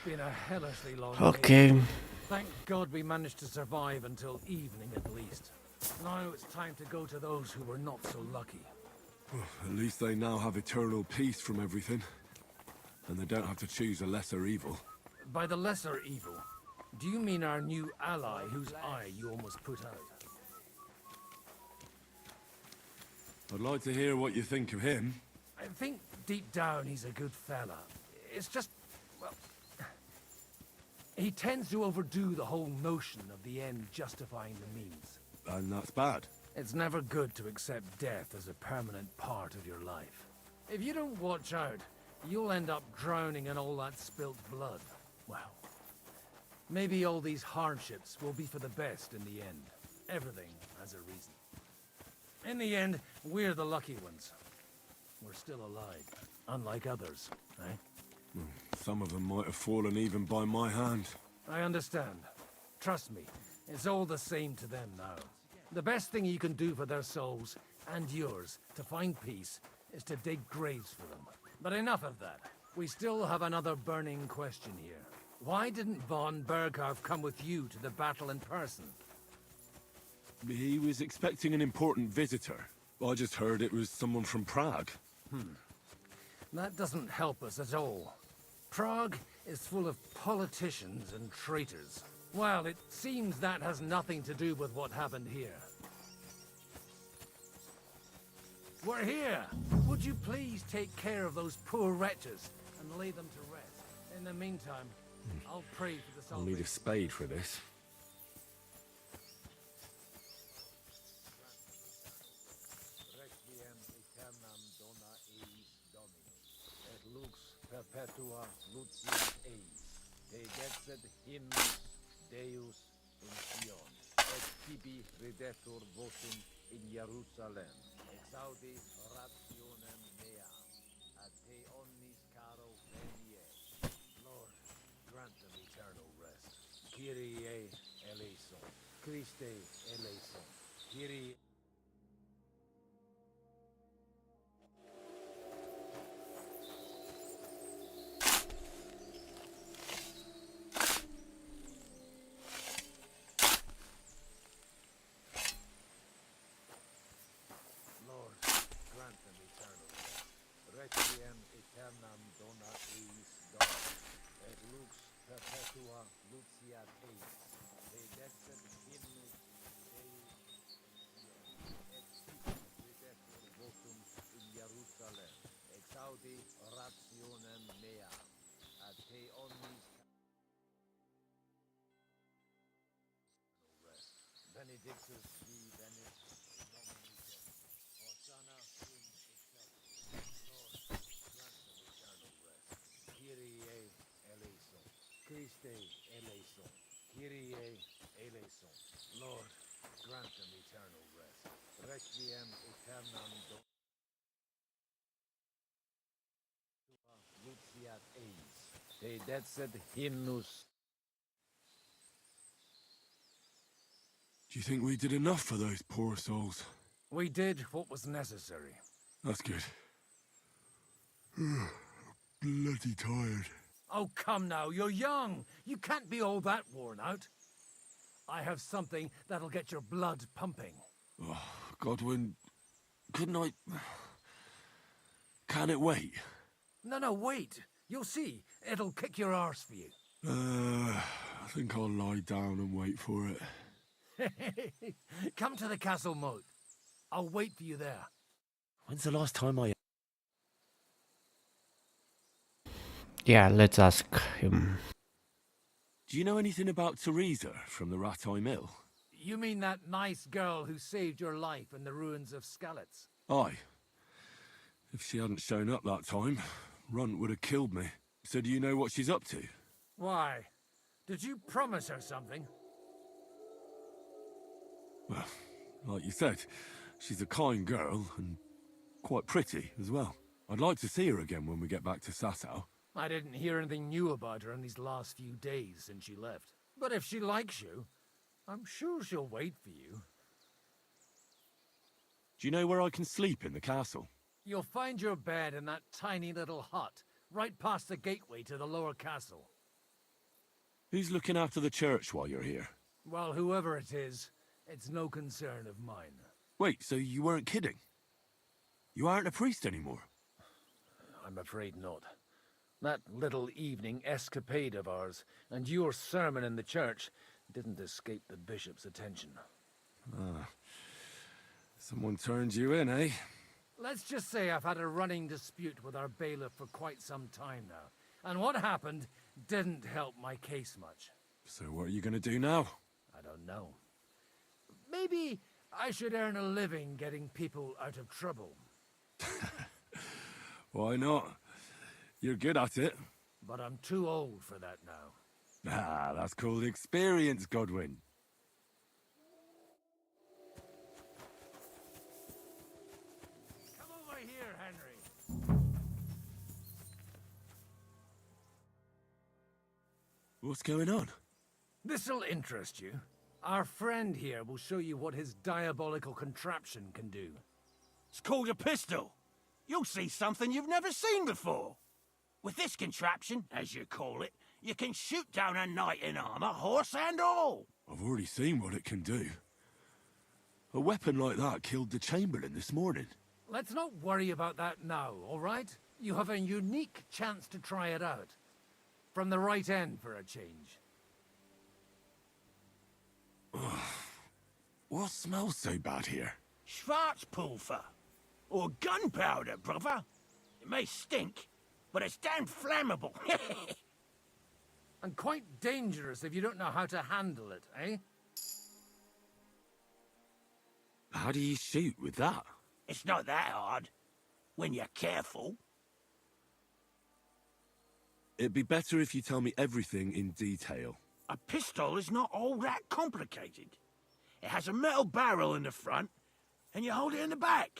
been a hellishly long day. Okay. Thank God we managed to survive until evening at least. Now it's time to go to those who were not so lucky. At least they now have eternal peace from everything. And they don't have to choose a lesser evil. By the lesser evil, do you mean our new ally whose eye you almost put out? I'd like to hear what you think of him. I think deep down he's a good fella. It's just, well, he tends to overdo the whole notion of the end justifying the means. And that's bad. It's never good to accept death as a permanent part of your life. If you don't watch out, you'll end up drowning in all that spilt blood. Well, maybe all these hardships will be for the best in the end. Everything has a reason. In the end, we're the lucky ones. We're still alive, unlike others, eh? Some of them might have fallen even by my hand. I understand. Trust me, it's all the same to them now. The best thing you can do for their souls, and yours, to find peace, is to dig graves for them. But enough of that. We still have another burning question here. Why didn't von Berghoff come with you to the battle in person? He was expecting an important visitor. I just heard it was someone from Prague. That doesn't help us at all. Prague is full of politicians and traitors. Well, it seems that has nothing to do with what happened here. We're here! Would you please take care of those poor wretches and lay them to rest? In the meantime, I'll pray for the I'll salvation. need a spade for this. Requiem aeternam dona eis Domini, et lux perpetua lucius eis, te dexet hymnus Deus in Sion, et tibi redetur votum in Jerusalem, exaudi orationem mea, a te omnis caro venie. Lord, grant them eternal rest. Kyrie eleison, Christe eleison, Kyrie... Lord, grant them eternal rest. Requiem aeternam dona eis Domini, et lux perpetua luciat eis, te dexet hymnus Deus et tibi redetur votum in Jerusalem, exaudi orationem mea, a te omnis rest. Benedictus vi venis Dominus. Hosanna in excelsis. Lord, grant them eternal rest. Kyrie eleison. Christe eleison. Kyrie eleison. Lord, grant them eternal rest. Requiem aeternam luciat eis. Te dexet hymnus. Do you think we did enough for those poor souls? We did what was necessary. That's good. Bloody tired. Oh, come now, you're young. You can't be all that worn out. I have something that'll get your blood pumping. Oh, Godwin, couldn't I... Can it wait? No, wait. You'll see. It'll kick your arse for you. I think I'll lie down and wait for it. Come to the castle moat. I'll wait for you there. When's the last time I... Yeah, let's ask him. Do you know anything about Teresa from the Rattay Mill? You mean that nice girl who saved your life in the ruins of Skalitz? Aye. If she hadn't shown up that time, Runt would have killed me. So do you know what she's up to? Why? Did you promise her something? Well, like you said, she's a kind girl and quite pretty as well. I'd like to see her again when we get back to Sasau. I didn't hear anything new about her in these last few days since she left. But if she likes you, I'm sure she'll wait for you. Do you know where I can sleep in the castle? You'll find your bed in that tiny little hut, right past the gateway to the lower castle. Who's looking after the church while you're here? Well, whoever it is, it's no concern of mine. Wait, so you weren't kidding? You aren't a priest anymore? I'm afraid not. That little evening escapade of ours, and your sermon in the church, didn't escape the bishop's attention. Ah. Someone turned you in, eh? Let's just say I've had a running dispute with our bailiff for quite some time now. And what happened didn't help my case much. So what are you gonna do now? I don't know. Maybe I should earn a living getting people out of trouble. Why not? You're good at it. But I'm too old for that now. Ah, that's called experience, Godwin. Come over here, Henry. What's going on? This'll interest you. Our friend here will show you what his diabolical contraption can do. It's called a pistol. You'll see something you've never seen before. With this contraption, as you call it, you can shoot down a knight in armor, horse and all. I've already seen what it can do. A weapon like that killed the Chamberlain this morning. Let's not worry about that now, all right? You have a unique chance to try it out. From the right end for a change. What smells so bad here? Schwarzpulver. Or gunpowder, brother. It may stink, but it's damn flammable. And quite dangerous if you don't know how to handle it, eh? How do you shoot with that? It's not that hard, when you're careful. It'd be better if you tell me everything in detail. A pistol is not all that complicated. It has a metal barrel in the front, and you hold it in the back.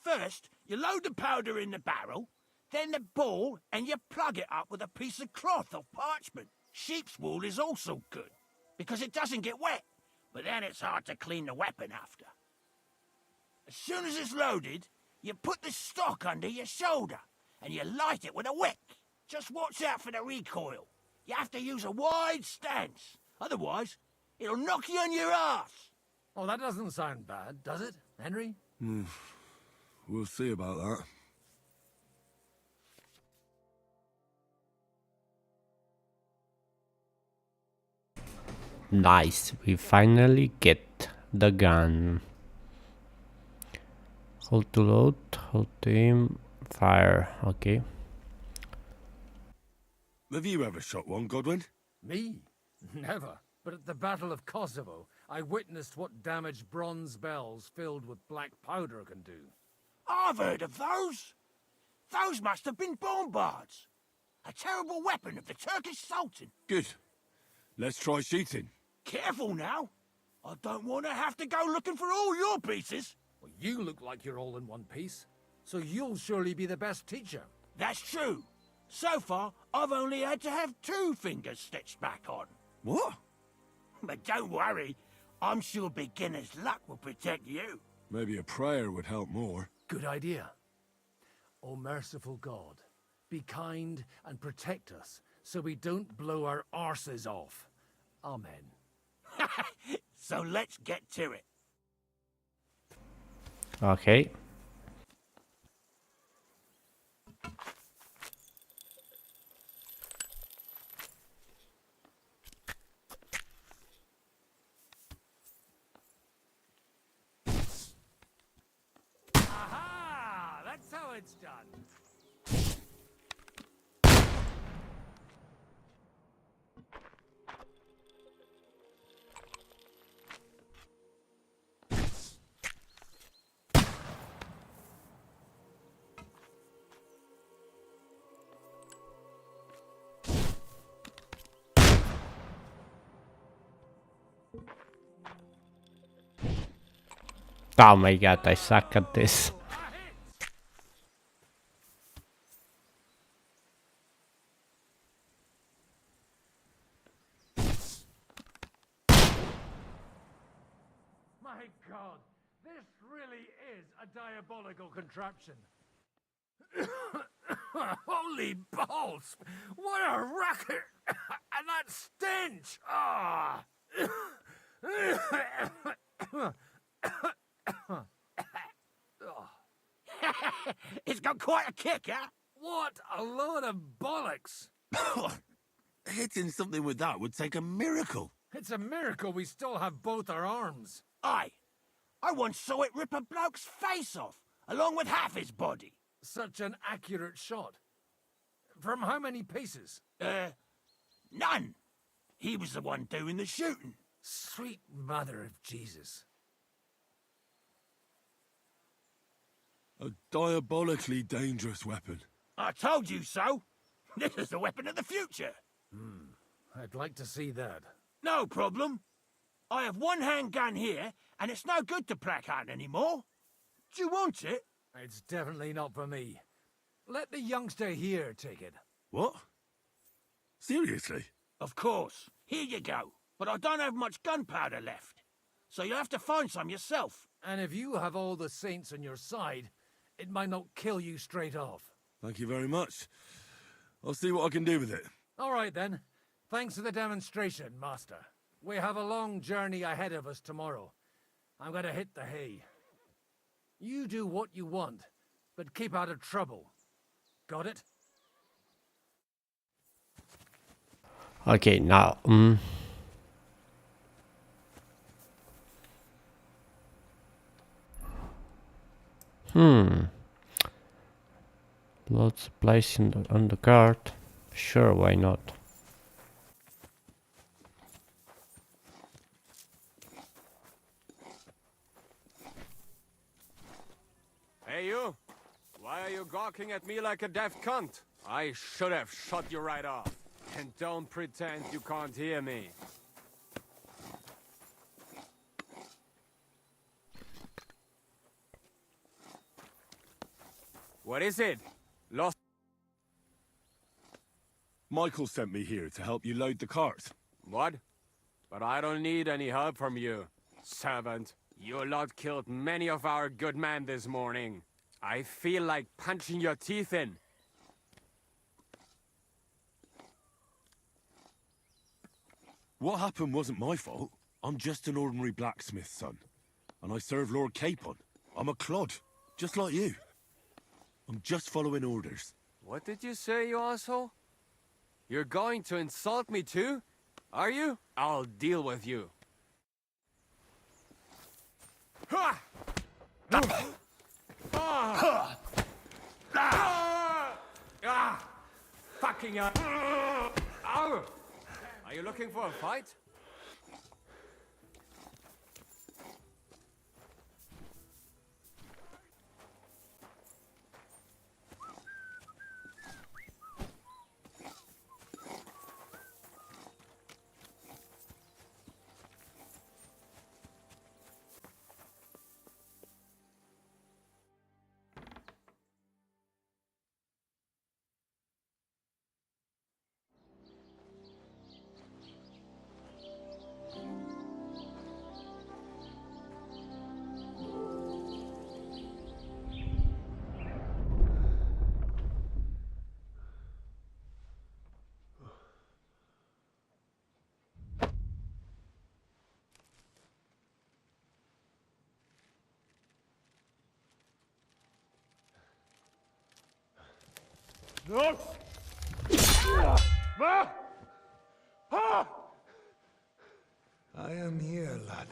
First, you load the powder in the barrel, then the ball, and you plug it up with a piece of cloth or parchment. Sheep's wool is also good, because it doesn't get wet, but then it's hard to clean the weapon after. As soon as it's loaded, you put the stock under your shoulder, and you light it with a wick. Just watch out for the recoil. You have to use a wide stance, otherwise it'll knock you on your ass. Oh, that doesn't sound bad, does it, Henry? We'll see about that. Nice, we finally get the gun. Hold to load, hold to aim, fire, okay. Have you ever shot one, Godwin? Me? Never. But at the Battle of Kosovo, I witnessed what damage bronze bells filled with black powder can do. I've heard of those. Those must have been bombards. A terrible weapon of the Turkish Sultan. Good. Let's try shooting. Careful now. I don't want to have to go looking for all your pieces. Well, you look like you're all in one piece, so you'll surely be the best teacher. That's true. So far, I've only had to have 2 fingers stitched back on. What? But don't worry. I'm sure beginner's luck will protect you. Maybe a prayer would help more. Good idea. O merciful God, be kind and protect us so we don't blow our arses off. Amen. So let's get to it. Okay. Aha! That's how it's done. Oh my god, I suck at this. My God, this really is a diabolical contraption. Holy balls! What a racket! And that stench! Ah! It's got quite a kick, huh? What a load of bollocks! Hitting something with that would take a miracle. It's a miracle we still have both our arms. Aye. I once saw it rip a bloke's face off, along with half his body. Such an accurate shot. From how many paces? None. He was the one doing the shooting. Sweet mother of Jesus. A diabolically dangerous weapon. I told you so. This is the weapon of the future. I'd like to see that. No problem. I have one handgun here, and it's no good to placard anymore. Do you want it? It's definitely not for me. Let the youngster here take it. What? Seriously? Of course. Here you go. But I don't have much gunpowder left. So you'll have to find some yourself. And if you have all the saints on your side, it might not kill you straight off. Thank you very much. I'll see what I can do with it. All right, then. Thanks for the demonstration, Master. We have a long journey ahead of us tomorrow. I'm going to hit the hay. You do what you want, but keep out of trouble. Got it? Okay, now, lots of place on the cart. Sure, why not? Hey you! Why are you gawking at me like a deaf cunt? I should have shot you right off. And don't pretend you can't hear me. What is it? Lost? Michael sent me here to help you load the cart. What? But I don't need any help from you, servant. You lot killed many of our good men this morning. I feel like punching your teeth in. What happened wasn't my fault. I'm just an ordinary blacksmith's son. And I serve Lord Capon. I'm a clod, just like you. I'm just following orders. What did you say, you asshole? You're going to insult me too? Are you? I'll deal with you. Ha! Fucking up! Ow! Are you looking for a fight? No! I am here, lad.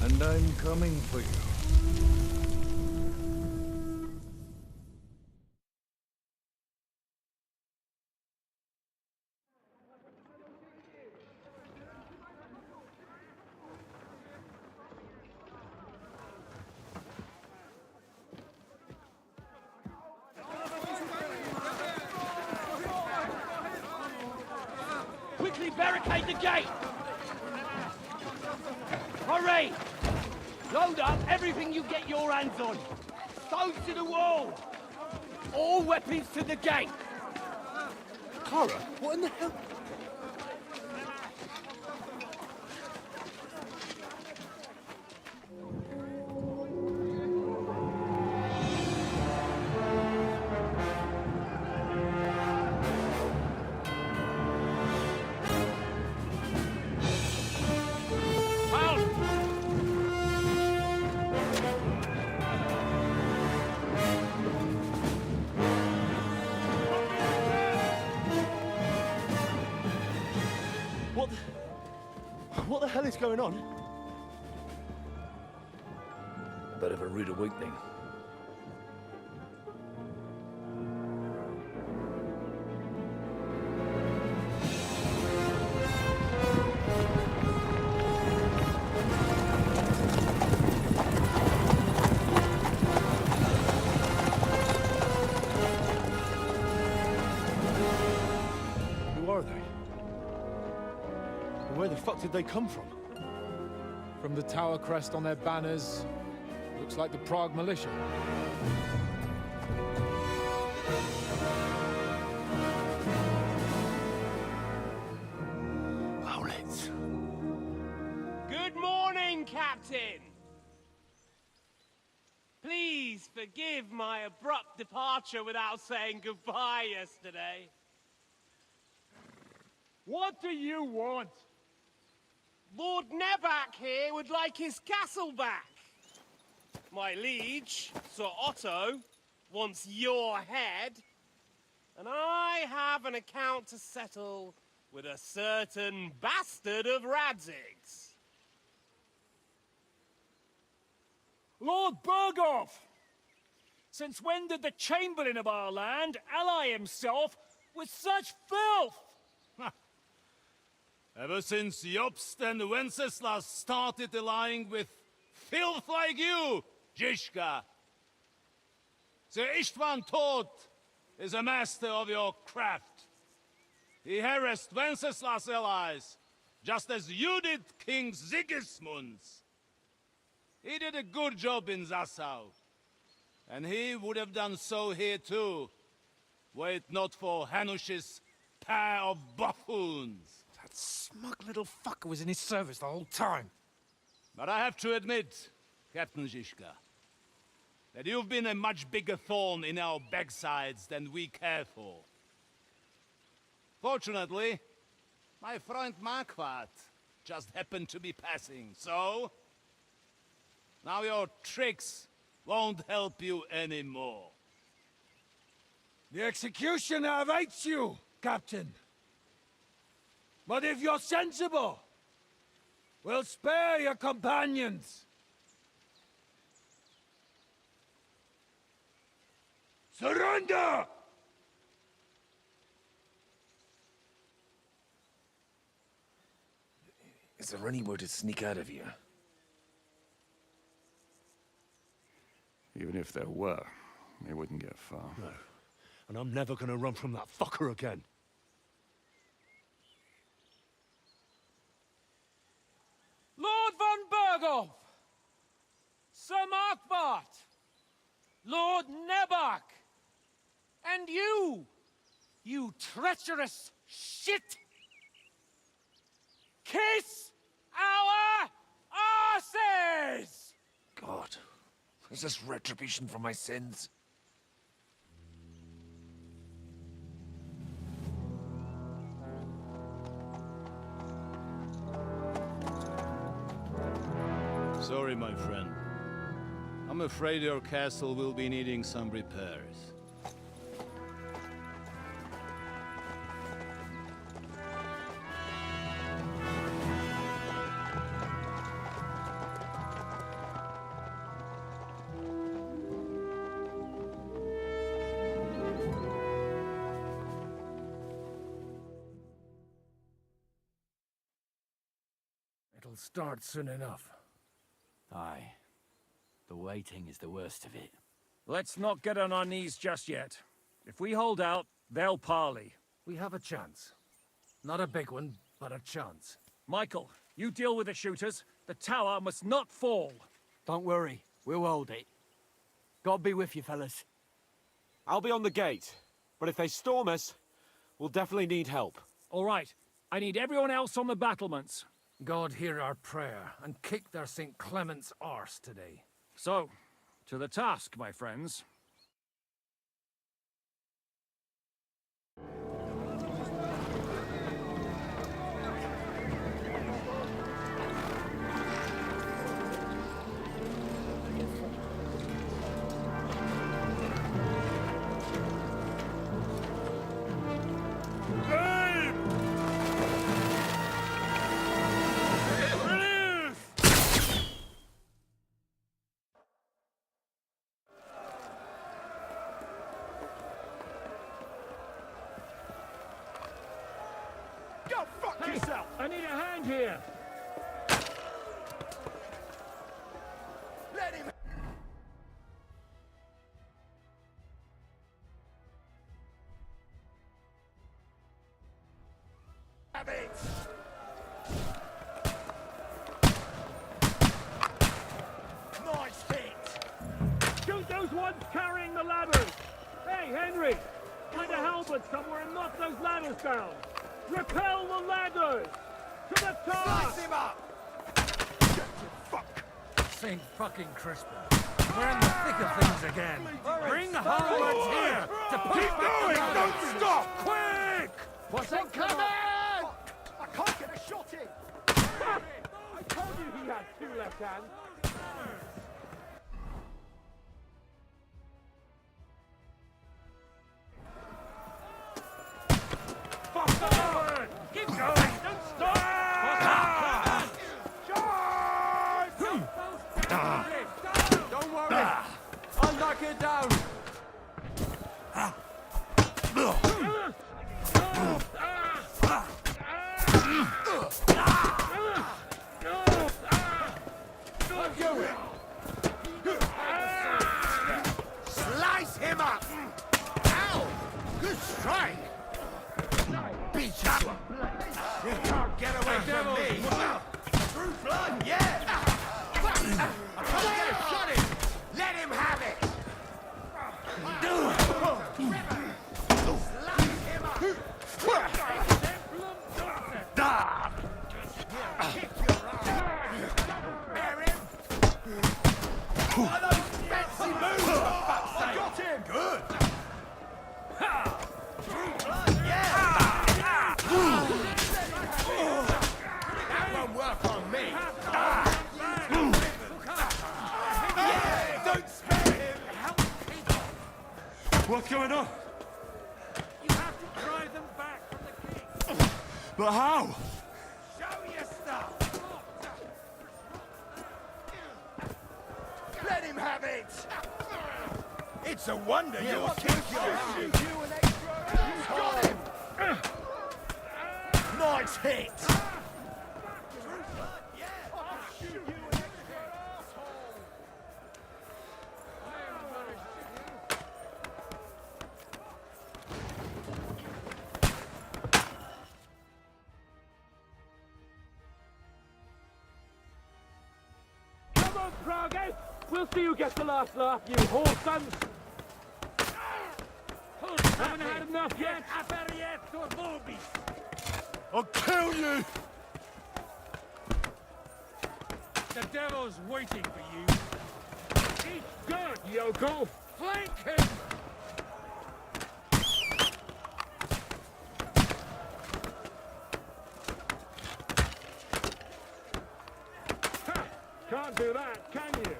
And I'm coming for you. Quickly barricade the gate! Hurry! Load up everything you get your hands on. Stones to the wall! All weapons to the gate! Clara, what in the hell? the hell is going on? Bit of a rude awakening. Who are they? And where the fuck did they come from? From the tower crest on their banners, looks like the Prague militia. Owlets. Good morning, Captain! Please forgive my abrupt departure without saying goodbye yesterday. What do you want? Lord Nebak here would like his castle back. My liege, Sir Otto, wants your head. And I have an account to settle with a certain bastard of Radzig's. Lord Berghoff! Since when did the Chamberlain of our land ally himself with such filth? Ever since Jobst and Wenceslas started allying with filth like you, Zizka. Sir Istvan Toth is a master of your craft. He harassed Wenceslas' allies, just as you did King Sigismund's. He did a good job in Zassau, and he would have done so here too, were it not for Hanush's pair of buffoons. That smug little fucker was in his service the whole time. But I have to admit, Captain Zizka, that you've been a much bigger thorn in our backsides than we care for. Fortunately, my friend Marquardt just happened to be passing, so... now your tricks won't help you anymore. The executioner awaits you, Captain. But if you're sensible, we'll spare your companions. Surrender! Is there anywhere to sneak out of here? Even if there were, they wouldn't get far. No. And I'm never gonna run from that fucker again. Lord von Berghoff! Sir Markbart! Lord Nebak! And you treacherous shit! Kiss our asses! God, is this retribution for my sins? Sorry, my friend. I'm afraid your castle will be needing some repairs. It'll start soon enough. Aye. The waiting is the worst of it. Let's not get on our knees just yet. If we hold out, they'll parley. We have a chance. Not a big one, but a chance. Michael, you deal with the shooters. The tower must not fall. Don't worry, we'll hold it. God be with you, fellas. I'll be on the gate, but if they storm us, we'll definitely need help. All right, I need everyone else on the battlements. God hear our prayer, and kick their St. Clement's arse today. So, to the task, my friends. I need a hand here. Let him... have it! Nice hit! Shoot those ones carrying the ladders! Hey, Henry! Find a halberd somewhere and knock those ladders down! Repel the ladders! To the top! Slice him up! St. fucking Crispin. We're in the thick of things again. Bring the halberds here to push Keep back going! the ladders. Don't stop! Quick! What's it coming? I can't get a shot in! I told you he had two left hands! Fuck the forward! Keep going! Don't stop! Don't worry. I'll knock it down. Slice him up! Ow! Good strike! Beat you! You can't get away from me! Through blood, yeah! I can't get a shot in! Let him have it! Slice him up! Kick your ass! Bear him! What are those fancy moves, for fuck's sake? Got him! Good! Through blood, yeah! That won't work on me! Yeah! Don't spare him! Help people! What's going on? You have to drive them back from the king. But how? Show your stuff! Let him have it! It's a wonder you'll keep your shoot. You've got him! Nice hit! Come on, Prague! We'll see who gets the last laugh, you whore sons! Haven't had enough yet? I'll kill you! The devil's waiting for you. Eat dirt, yokel! Flank him! Ha! Can't do that, can you?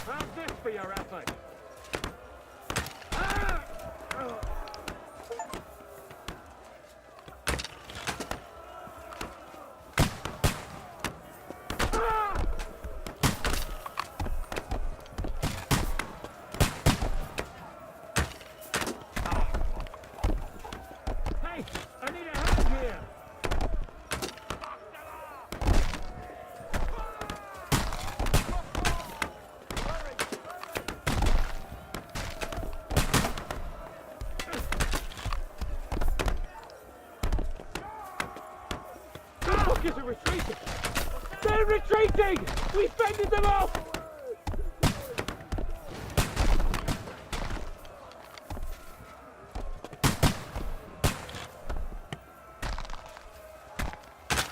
How's this for your effort? Ah! Oh. Ah! Hey, I need a hand here. The fuckers are retreating! They're retreating! We fended them off!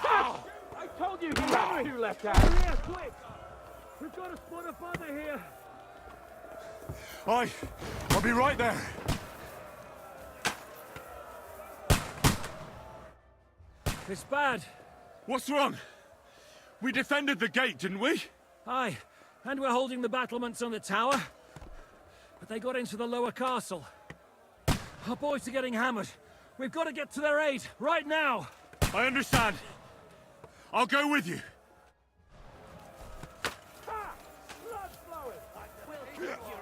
Ah! I told you he had two left hands! Here, quick! We've got a spot of fodder here! I'll be right there. It's bad. What's wrong? We defended the gate, didn't we? Aye, and we're holding the battlements on the tower. But they got into the lower castle. Our boys are getting hammered. We've got to get to their aid, right now! I understand. I'll go with you. Ah! Blood flowing! We'll keep you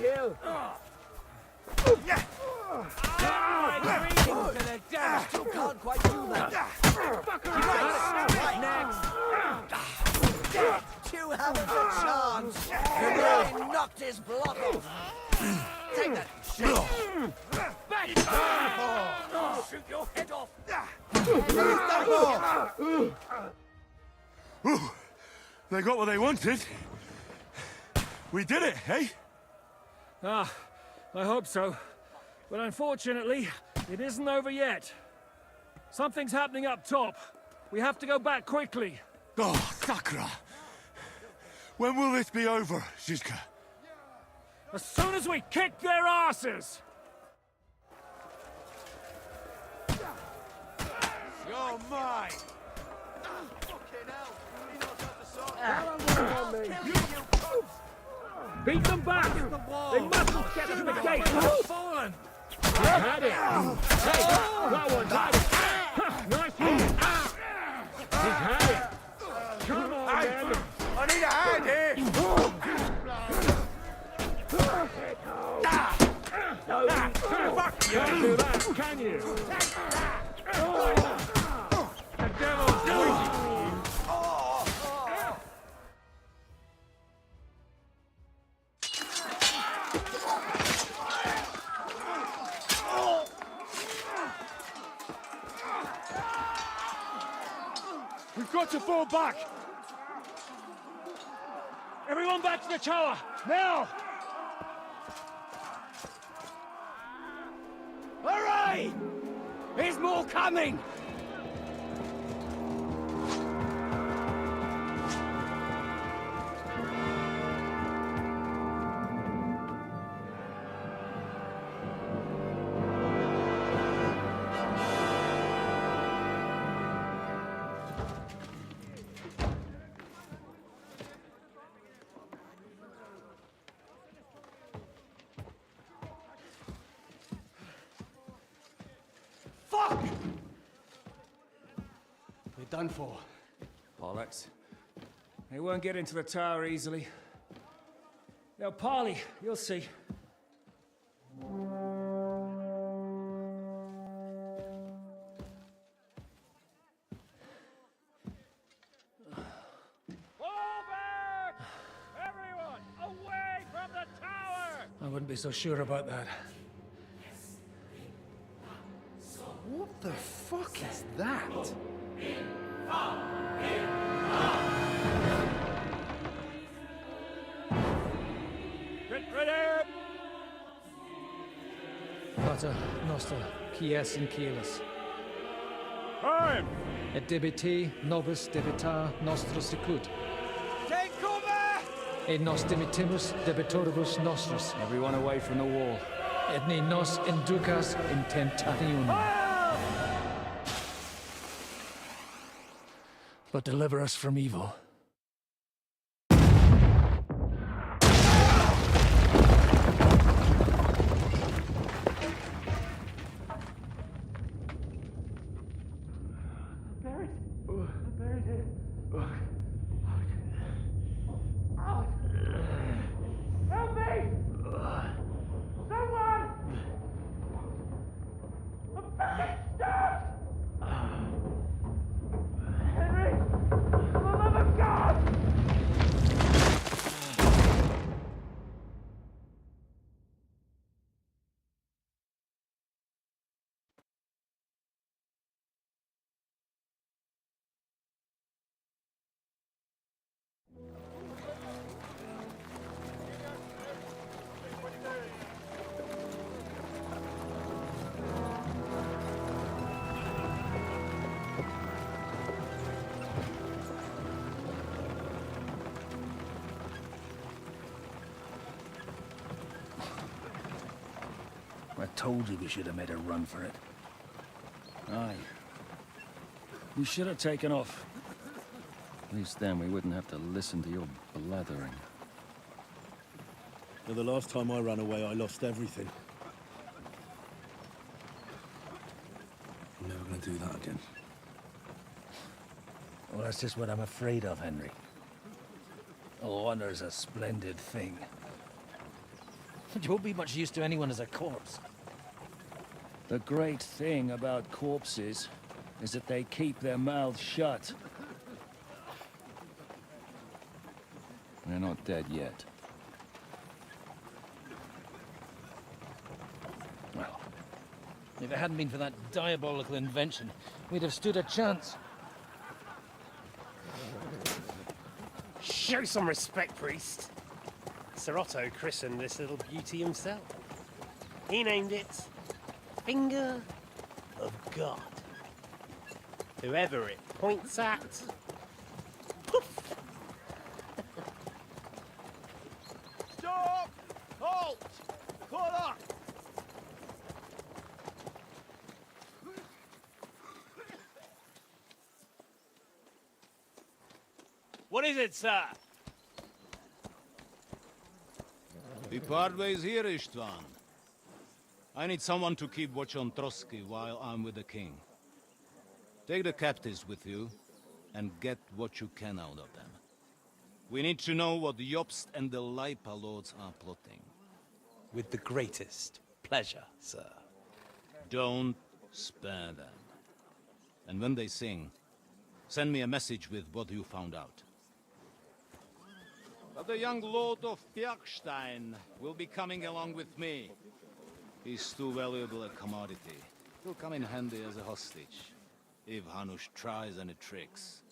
you. Still can't quite do that. Right next. You haven't a chance. You really knocked his block off. Take that shit. Back I'll shoot your head off. They got what they wanted. We did it, eh? Ah, I hope so. But unfortunately, it isn't over yet. Something's happening up top. We have to go back quickly. Oh, Sakra! When will this be over, Zizka? As soon as we kick their asses! You're mine! Beat them back! They mustn't get to the gate! Fallen! He's had it! Hey, that one's had it! Nice hit! He's had it! Come on, man! I need a hand here! Fuck you! Can't do that, can you? The devil's waiting for you! We've got to fall back! Everyone back to the tower! Now! Hurry! There's more coming! Fuck! We're done for. Bollocks. They won't get into the tower easily. They'll parley, you'll see. Fall back! Everyone, away from the tower! I wouldn't be so sure about that. What the fuck is that? Get ready! Pater Noster, Kies in Kielis. Time! Et debiti nobis debitar nostros sicut. Take cover! Et nos dimitimus debitoribus nostros. Everyone away from the wall. Et ni nos inducas in tentationem. But deliver us from evil. Help me! Someone! I'm fucking stuck! Henry! For the love of God! I told you we should have made a run for it. Aye. We should have taken off. At least then we wouldn't have to listen to your blathering. Well, the last time I ran away, I lost everything. I'm never gonna do that again. Well, that's just what I'm afraid of, Henry. Oh, honor's a splendid thing. You won't be much use to anyone as a corpse. The great thing about corpses is that they keep their mouths shut. They're not dead yet. Well, if it hadn't been for that diabolical invention, we'd have stood a chance. Show some respect, priest. Sir Otto christened this little beauty himself. He named it Finger of God. Whoever it points at, poof! Stop! Halt! Call up! What is it, sir? We part ways here, Istvan. I need someone to keep watch on Trotsky while I'm with the king. Take the captives with you, and get what you can out of them. We need to know what the Jobst and the Leipa lords are plotting. With the greatest pleasure, sir. Don't spare them. And when they sing, send me a message with what you found out. But the young lord of Bjergstein will be coming along with me. He's too valuable a commodity. He'll come in handy as a hostage, if Hanush tries any tricks.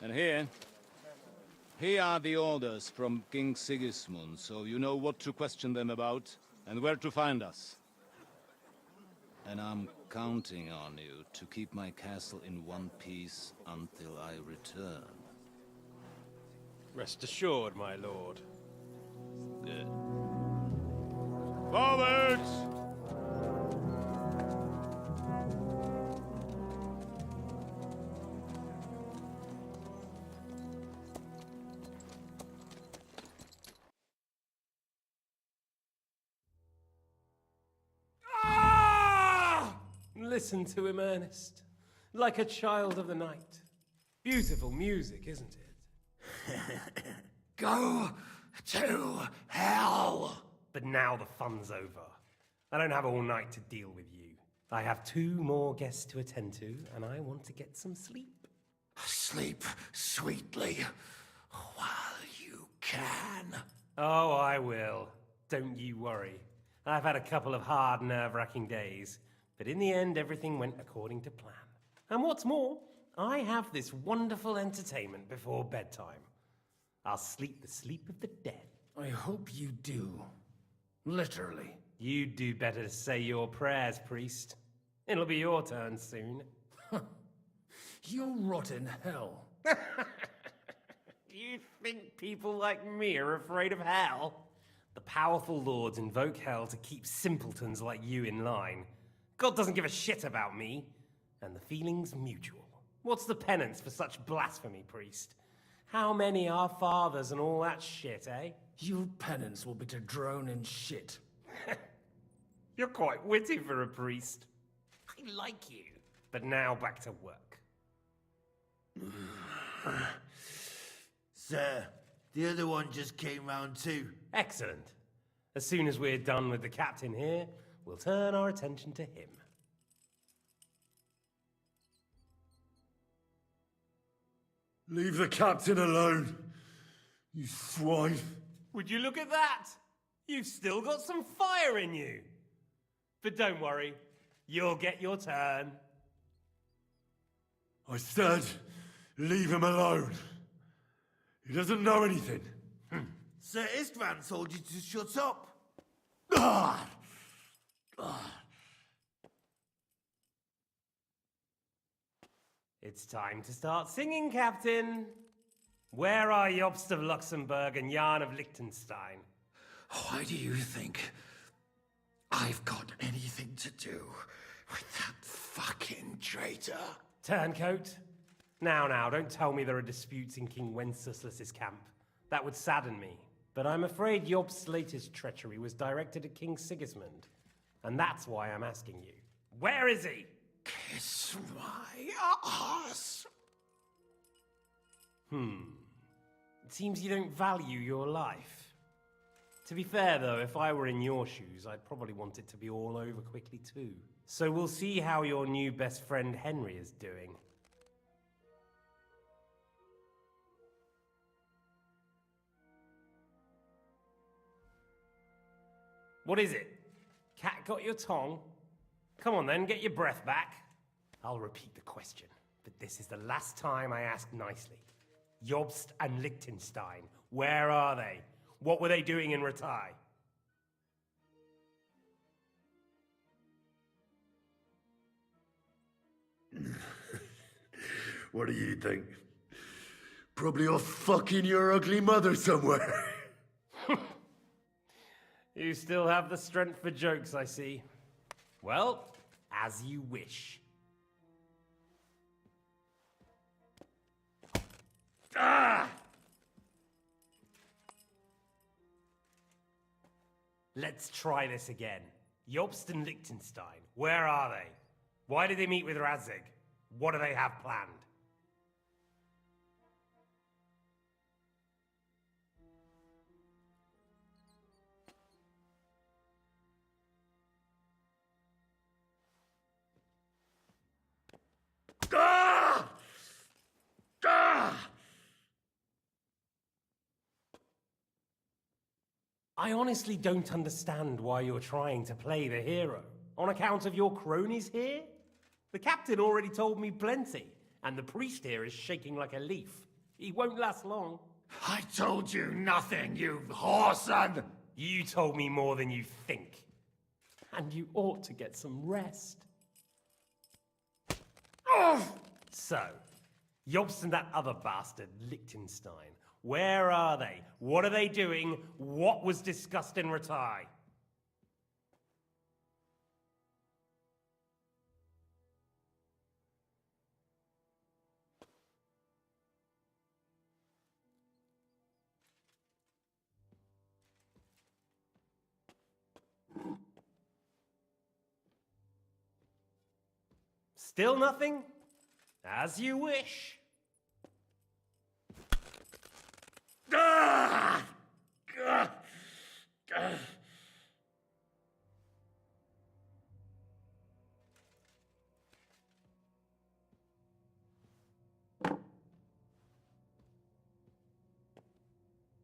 And here are the orders from King Sigismund, so you know what to question them about, and where to find us. And I'm counting on you to keep my castle in one piece until I return. Rest assured, my lord. Good. Forwards! Listen to him, Ernest. Like a child of the night. Beautiful music, isn't it? Go to hell! But now the fun's over. I don't have all night to deal with you. I have 2 more guests to attend to, and I want to get some sleep. Sleep sweetly while you can. Oh, I will. Don't you worry. I've had a couple of hard, nerve-wracking days, but in the end, everything went according to plan. And what's more, I have this wonderful entertainment before bedtime. I'll sleep the sleep of the dead. I hope you do. Literally. You'd do better to say your prayers, priest. It'll be your turn soon. You'll rot in hell. Do you think people like me are afraid of hell? The powerful lords invoke hell to keep simpletons like you in line. God doesn't give a shit about me. And the feeling's mutual. What's the penance for such blasphemy, priest? How many are fathers and all that shit, eh? Your penance will be to drown in shit. You're quite witty for a priest. I like you. But now back to work. Sir, the other one just came round too. Excellent. As soon as we're done with the captain here, we'll turn our attention to him. Leave the captain alone, you swine. Would you look at that? You've still got some fire in you. But don't worry, you'll get your turn. I said, leave him alone. He doesn't know anything. Sir Istvan told you to shut up. It's time to start singing, Captain. Where are Jobst of Luxembourg and Jan of Liechtenstein? Why do you think I've got anything to do with that fucking traitor? Turncoat? Now, don't tell me there are disputes in King Wenceslas's camp. That would sadden me. But I'm afraid Jobst's latest treachery was directed at King Sigismund. And that's why I'm asking you. Where is he? Kiss my ass. It seems you don't value your life. To be fair, though, if I were in your shoes, I'd probably want it to be all over quickly, too. So we'll see how your new best friend Henry is doing. What is it? Cat got your tongue? Come on then, get your breath back. I'll repeat the question, but this is the last time I ask nicely. Jobst and Liechtenstein, where are they? What were they doing in Ratai? What do you think? Probably off fucking your ugly mother somewhere. You still have the strength for jokes, I see. Well, as you wish. Ah! Let's try this again. Jobst and Liechtenstein, where are they? Why did they meet with Radzig? What do they have planned? Ah! Ah! I honestly don't understand why you're trying to play the hero. On account of your cronies here? The captain already told me plenty, and the priest here is shaking like a leaf. He won't last long. I told you nothing, you whoreson! You told me more than you think. And you ought to get some rest. So, Jobst and that other bastard, Liechtenstein, where are they? What are they doing? What was discussed in Ratai? Still nothing? As you wish. Ah! Ah! Ah!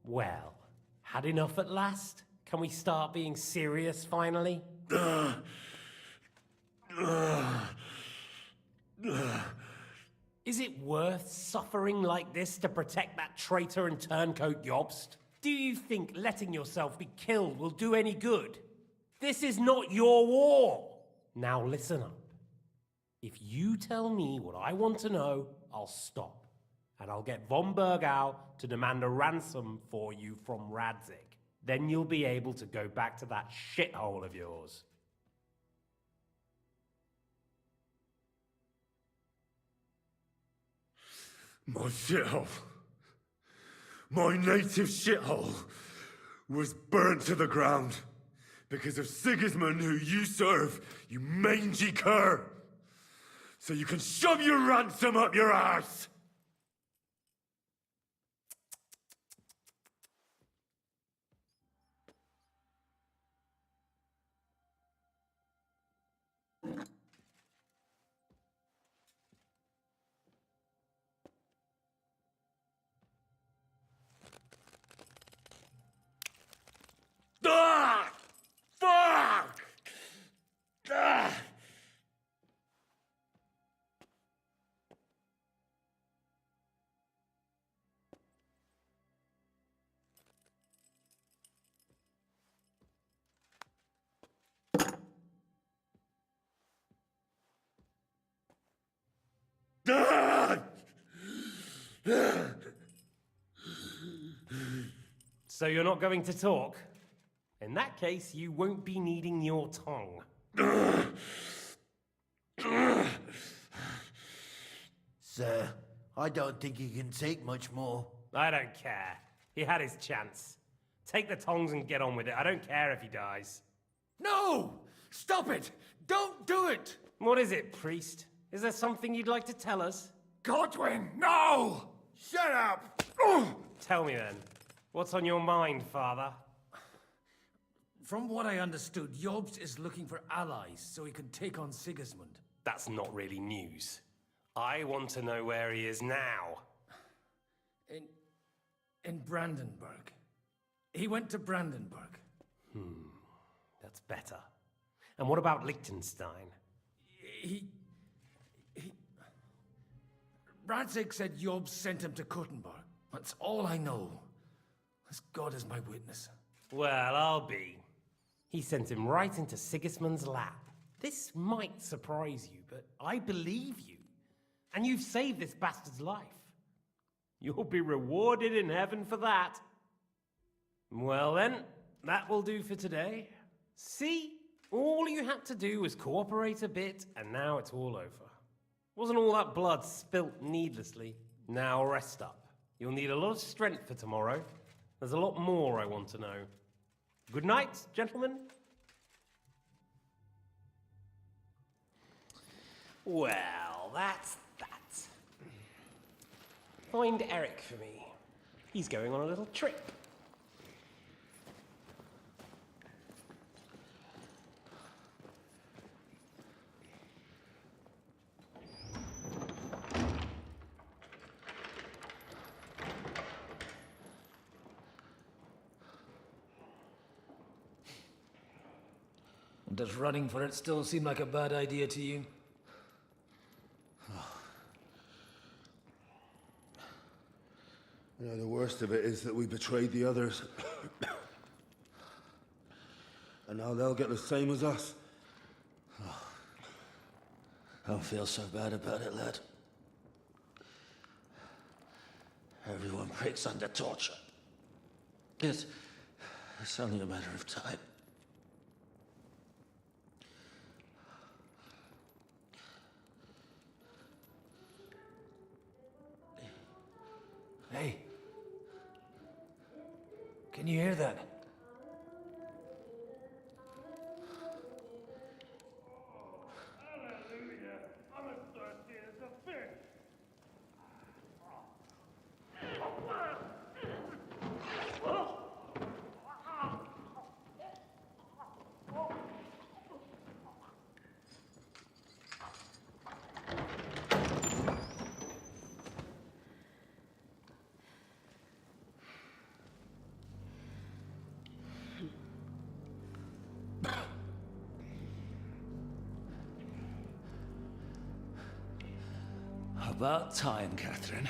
Well, had enough at last? Can we start being serious finally? Is it worth suffering like this to protect that traitor and turncoat Jobst? Do you think letting yourself be killed will do any good? This is not your war! Now listen up. If you tell me what I want to know, I'll stop. And I'll get von Bergau to demand a ransom for you from Radzig. Then you'll be able to go back to that shithole of yours. My shithole, my native shithole, was burnt to the ground because of Sigismund, who you serve, you mangy cur. So you can shove your ransom up your arse. Ah! Fuck! Ah! Ah! So you're not going to talk? In that case, you won't be needing your tongue. Sir, I don't think he can take much more. I don't care. He had his chance. Take the tongs and get on with it. I don't care if he dies. No! Stop it! Don't do it! What is it, priest? Is there something you'd like to tell us? Godwin, no! Shut up! Tell me then. What's on your mind, father? From what I understood, Jobst is looking for allies so he can take on Sigismund. That's not really news. I want to know where he is now. In Brandenburg. He went to Brandenburg. That's better. And what about Liechtenstein? Radzig said Jobst sent him to Kuttenberg. That's all I know. As God is my witness. Well, I'll be. He sent him right into Sigismund's lap. This might surprise you, but I believe you. And you've saved this bastard's life. You'll be rewarded in heaven for that. Well then, that will do for today. See? All you had to do was cooperate a bit, and now it's all over. Wasn't all that blood spilt needlessly? Now rest up. You'll need a lot of strength for tomorrow. There's a lot more I want to know. Good night, gentlemen. Well, that's that. Find Eric for me. He's going on a little trip. Does running for it still seem like a bad idea to you? You know, the worst of it is that we betrayed the others. And now they'll get the same as us. Don't feel so bad about it, lad. Everyone breaks under torture. It's only a matter of time. Hey. Can you hear that? I'm as thirsty as a fish. About time, Catherine.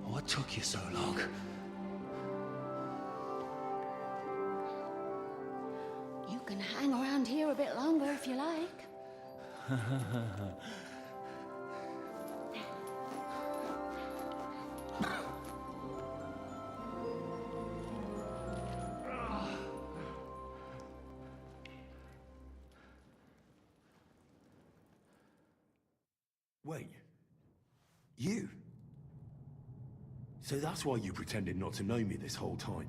What took you so long? You can hang around here a bit longer if you like. Wait. You? So that's why you pretended not to know me this whole time?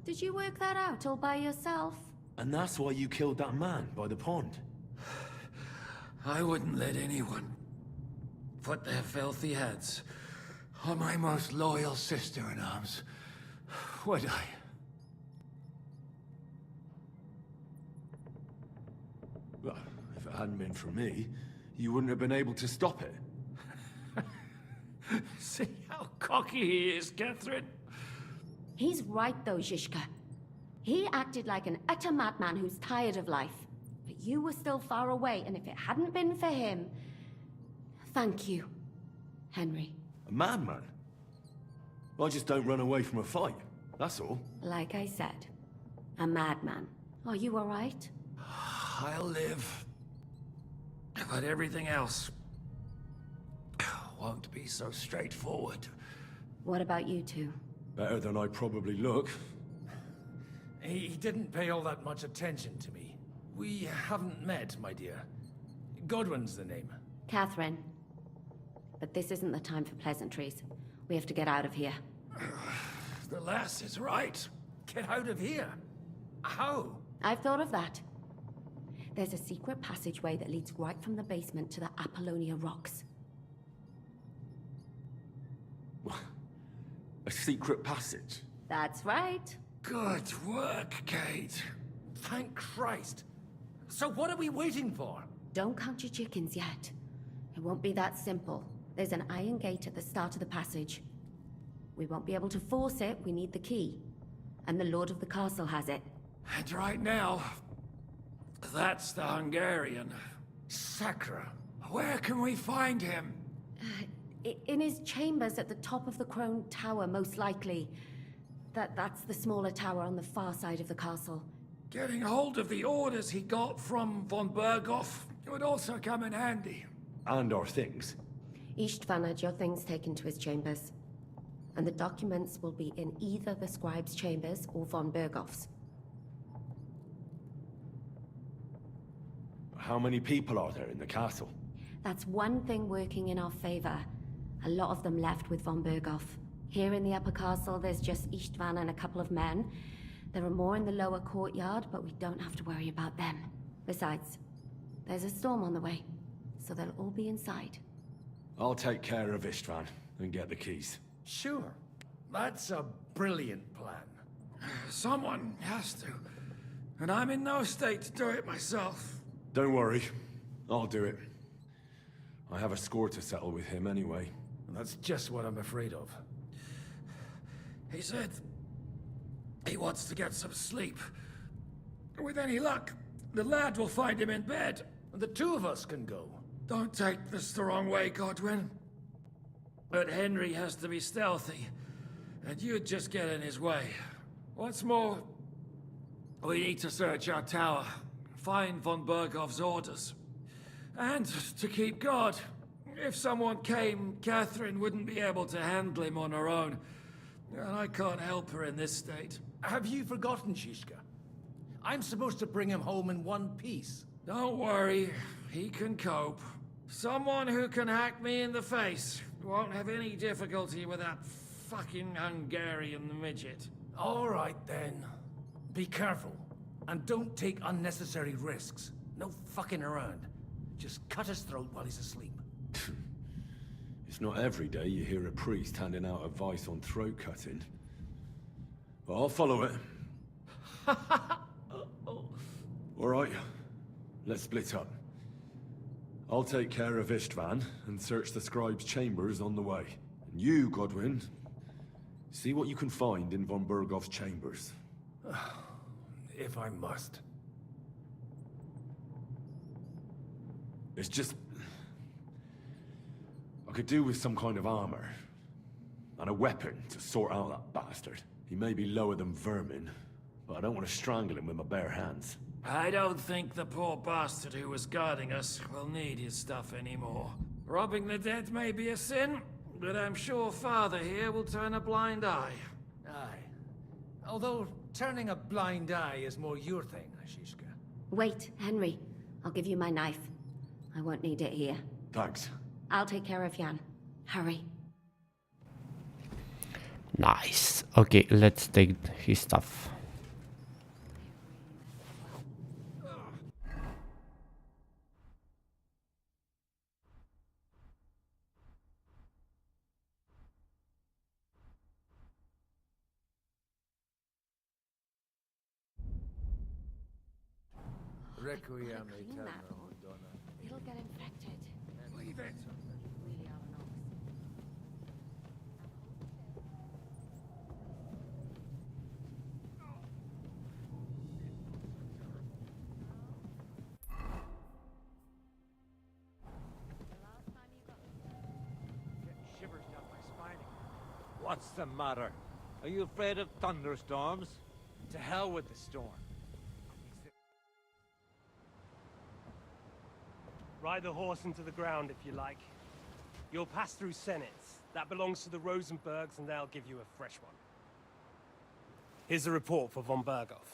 Did you work that out all by yourself? And that's why you killed that man by the pond? I wouldn't let anyone put their filthy heads on my most loyal sister-in-arms, would I? Well, if it hadn't been for me, you wouldn't have been able to stop it. See how cocky he is, Catherine? He's right though, Zizka. He acted like an utter madman who's tired of life. But you were still far away, and if it hadn't been for him... Thank you, Henry. A madman? I just don't run away from a fight, that's all. Like I said, a madman. Are you all right? I'll live. But everything else won't be so straightforward. What about you two? Better than I probably look. He didn't pay all that much attention to me. We haven't met, my dear. Godwin's the name. Catherine. But this isn't the time for pleasantries. We have to get out of here. The lass is right. Get out of here. How? I've thought of that. There's a secret passageway that leads right from the basement to the Apollonia Rocks. A secret passage? That's right. Good work, Kate. Thank Christ. So what are we waiting for? Don't count your chickens yet. It won't be that simple. There's an iron gate at the start of the passage. We won't be able to force it, we need the key. And the Lord of the Castle has it. And right now, that's the Hungarian. Sacra. Where can we find him? In his chambers at the top of the Crone Tower, most likely. That's the smaller tower on the far side of the castle. Getting hold of the orders he got from von Berghoff would also come in handy. And our things. Istvan had your things taken to his chambers. And the documents will be in either the scribe's chambers or von Berghoff's. How many people are there in the castle? That's one thing working in our favor. A lot of them left with von Berghoff. Here in the upper castle, there's just Istvan and a couple of men. There are more in the lower courtyard, but we don't have to worry about them. Besides, there's a storm on the way, so they'll all be inside. I'll take care of Istvan and get the keys. Sure. That's a brilliant plan. Someone has to. And I'm in no state to do it myself. Don't worry. I'll do it. I have a score to settle with him anyway. That's just what I'm afraid of. He said he wants to get some sleep. With any luck, the lad will find him in bed. The two of us can go. Don't take this the wrong way, Godwin. But Henry has to be stealthy, and you'd just get in his way. What's more, we need to search our tower, find von Berghoff's orders. And to keep guard. If someone came, Catherine wouldn't be able to handle him on her own. And I can't help her in this state. Have you forgotten, Shishka? I'm supposed to bring him home in one piece. Don't worry, he can cope. Someone who can hack me in the face won't have any difficulty with that fucking Hungarian midget. All right, then. Be careful. And don't take unnecessary risks. No fucking around. Just cut his throat while he's asleep. It's not every day you hear a priest handing out advice on throat cutting. But I'll follow it. All right, let's split up. I'll take care of Istvan and search the scribe's chambers on the way. And you, Godwin, see what you can find in von Berghoff's chambers. If I must. It's just... I could do with some kind of armor. And a weapon to sort out that bastard. He may be lower than vermin, but I don't want to strangle him with my bare hands. I don't think the poor bastard who was guarding us will need his stuff anymore. Robbing the dead may be a sin, but I'm sure Father here will turn a blind eye. Aye. Although, turning a blind eye is more your thing, Ashishka. Wait, Henry. I'll give you my knife. I won't need it here. Thanks. I'll take care of Jan. Hurry. Nice. Okay, let's take his stuff. Requiem Clean that. It'll get infected. Leave it. Really are an ox. Shivers down my spine. What's the matter? Are you afraid of thunderstorms? To hell with the storm. Ride the horse into the ground if you like. You'll pass through Senates. That belongs to the Rosenbergs, and they'll give you a fresh one. Here's a report for von Berghoff.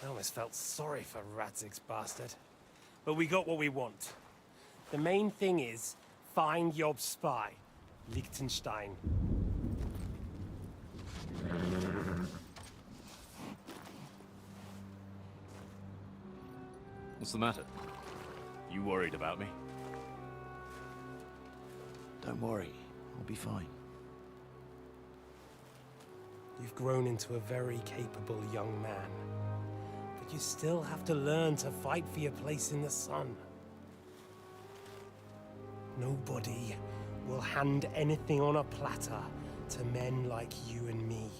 I almost felt sorry for Radzig's bastard. But we got what we want. The main thing is, find Job's spy, Liechtenstein. What's the matter? You worried about me? Don't worry, I'll be fine. You've grown into a very capable young man. But you still have to learn to fight for your place in the sun. Nobody will hand anything on a platter to men like you and me.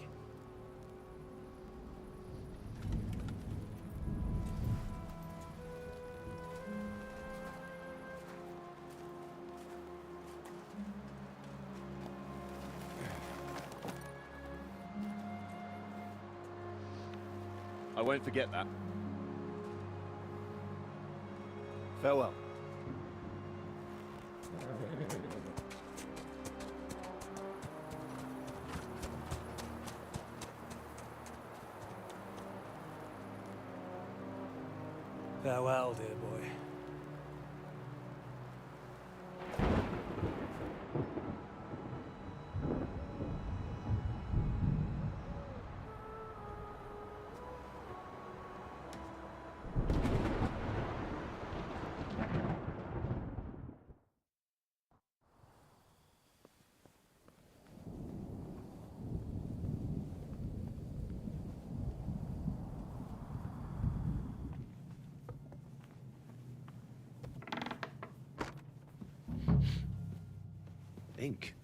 I won't forget that. Farewell. Farewell, dear boy. Ink.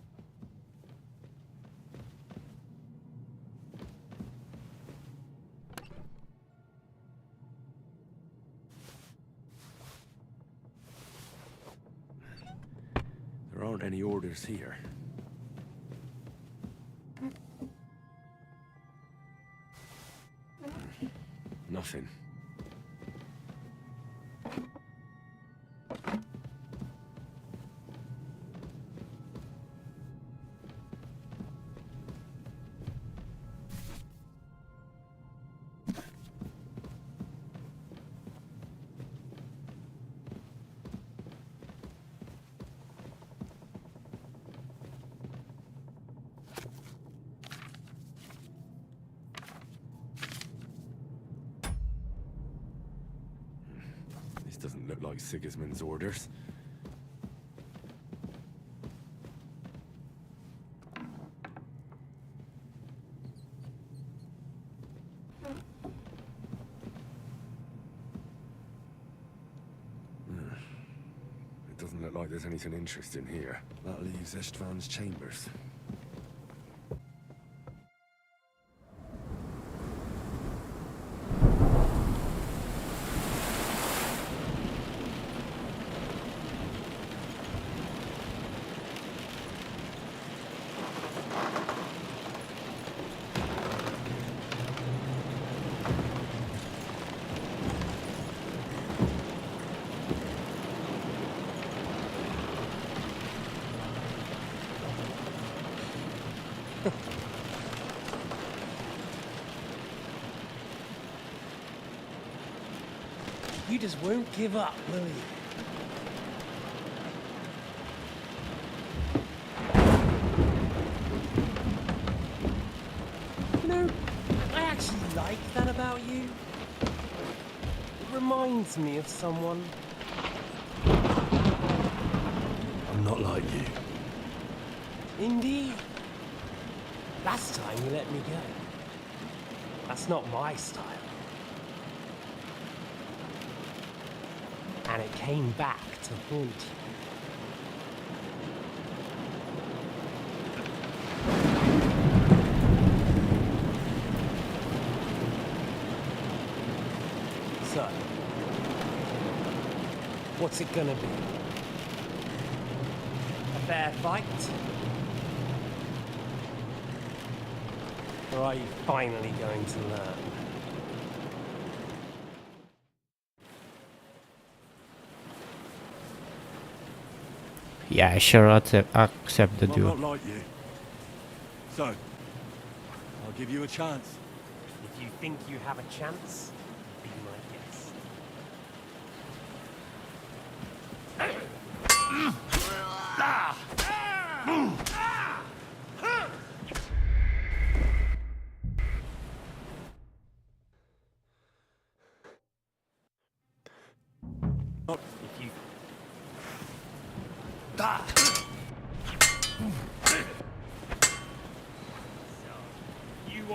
There aren't any orders here. Nothing. This doesn't look like Sigismund's orders. It doesn't look like there's anything interesting here. That leaves Istvan's chambers. You just won't give up, will you? You know, I actually like that about you. It reminds me of someone. I'm not like you. Indeed. Last time you let me go. That's not my style. And it came back to haunt you. So, what's it gonna be? A fair fight? Or are you finally going to learn? Yeah, sure, accept the I'm duel. not like you. So, I'll give you a chance. If you think you have a chance, be my guest. If you...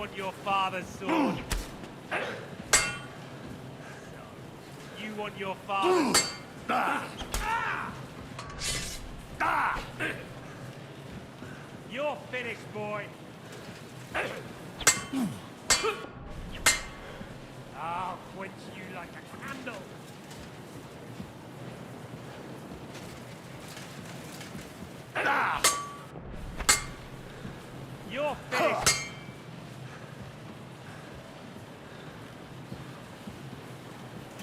want your father's sword? You want your father's... You're finished, boy. I'll quench you like a candle. You're finished.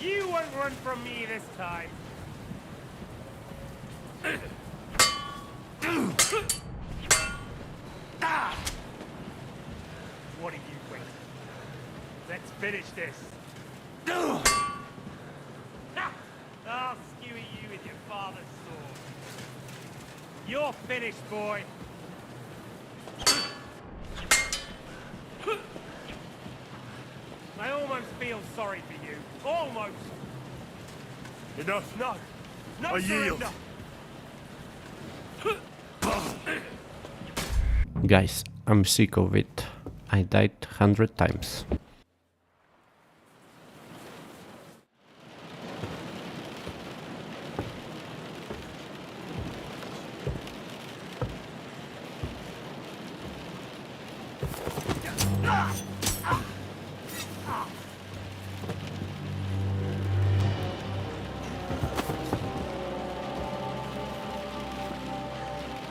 You won't run from me this time. What are you waiting? Let's finish this. I'll skewer you with your father's sword. You're finished, boy. I almost feel sorry for you. Almost. Enough. No. No, I yield. Guys, I'm sick of it. I died 100 times.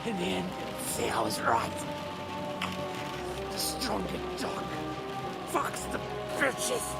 In the end, see, I was right. The stronger dog. Fox the bitches.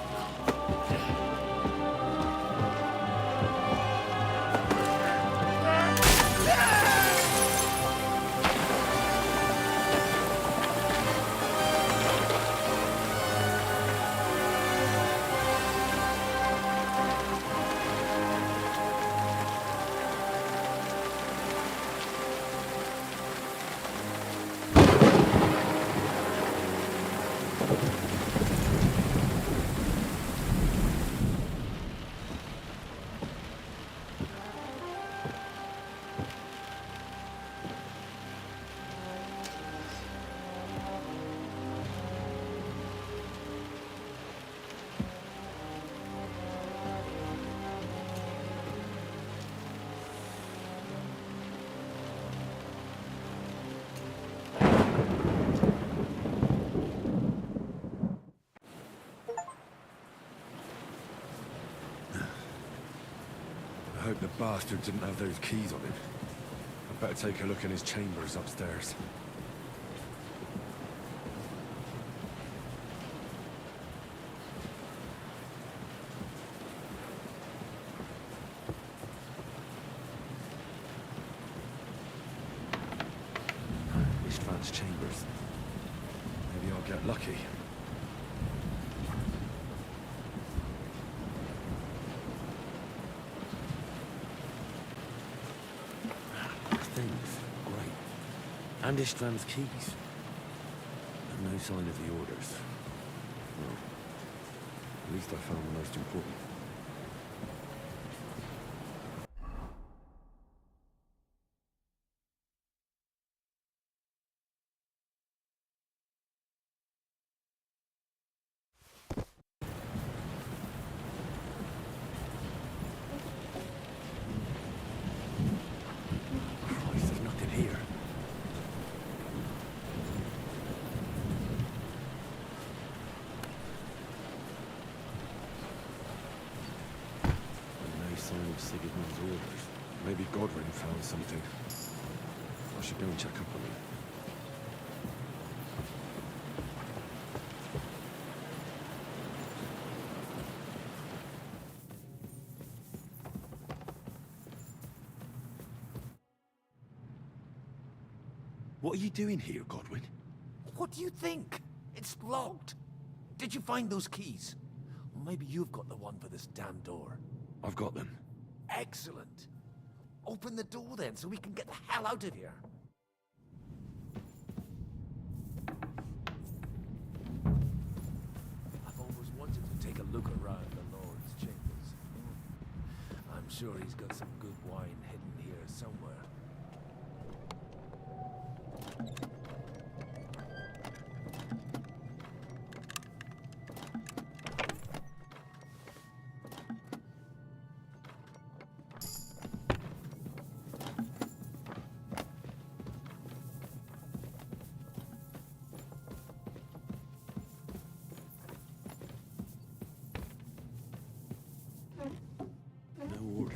I hope the bastard didn't have those keys on him. I'd better take a look in his chambers upstairs. Istvan's chambers. Maybe I'll get lucky. And Istvan's keys. And no sign of the orders. Well, at least I found the most important. Christ, there's nothing here. Sigismund's orders. Maybe Godwin found something. I should go and check up on him. What are you doing here, Godwin? What do you think? It's locked. Did you find those keys? Or maybe you've got the one for this damn door. I've got them. Excellent. Open the door then, so we can get the hell out of here. I've always wanted to take a look around the Lord's chambers. I'm sure he's got some good wine hidden here somewhere.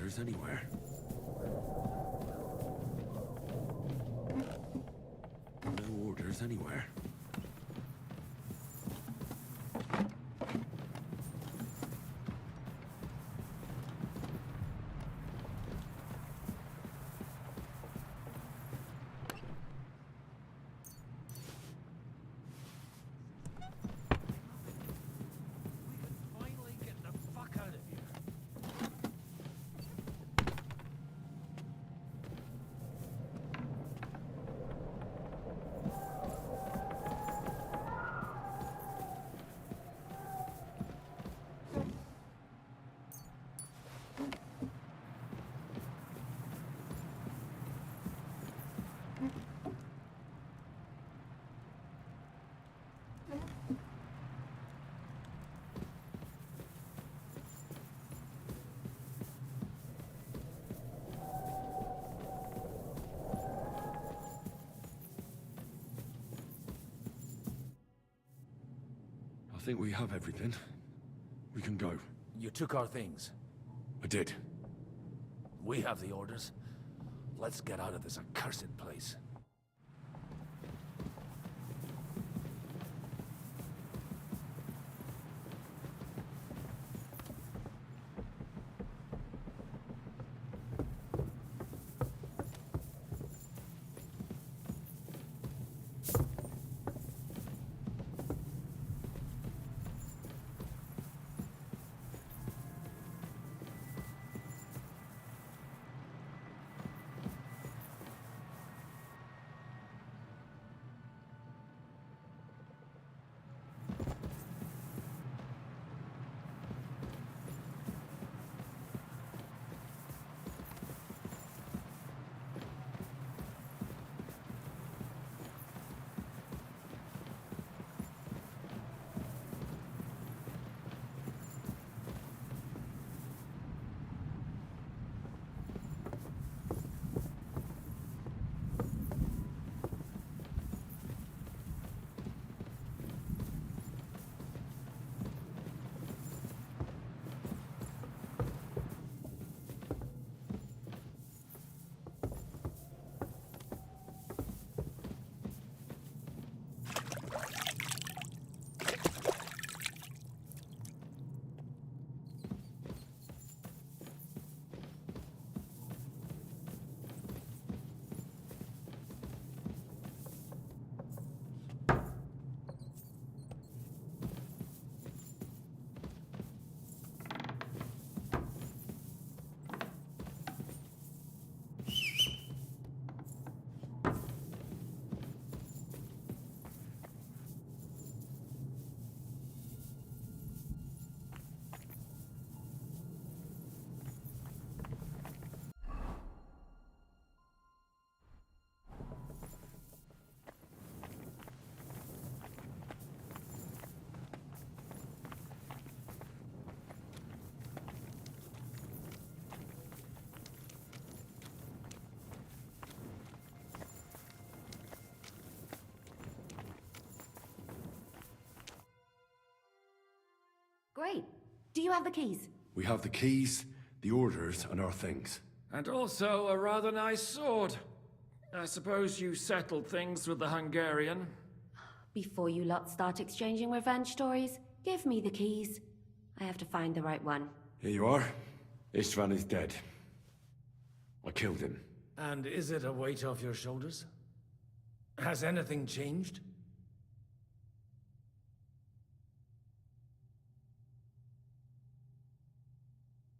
orders anywhere. No orders anywhere. I think we have everything. We can go. You took our things. I did. We have the orders. Let's get out of this accursed place. Great. Do you have the keys? We have the keys, the orders, and our things. And also a rather nice sword. I suppose you settled things with the Hungarian. Before you lot start exchanging revenge stories, give me the keys. I have to find the right one. Here you are. Istvan is dead. I killed him. And is it a weight off your shoulders? Has anything changed?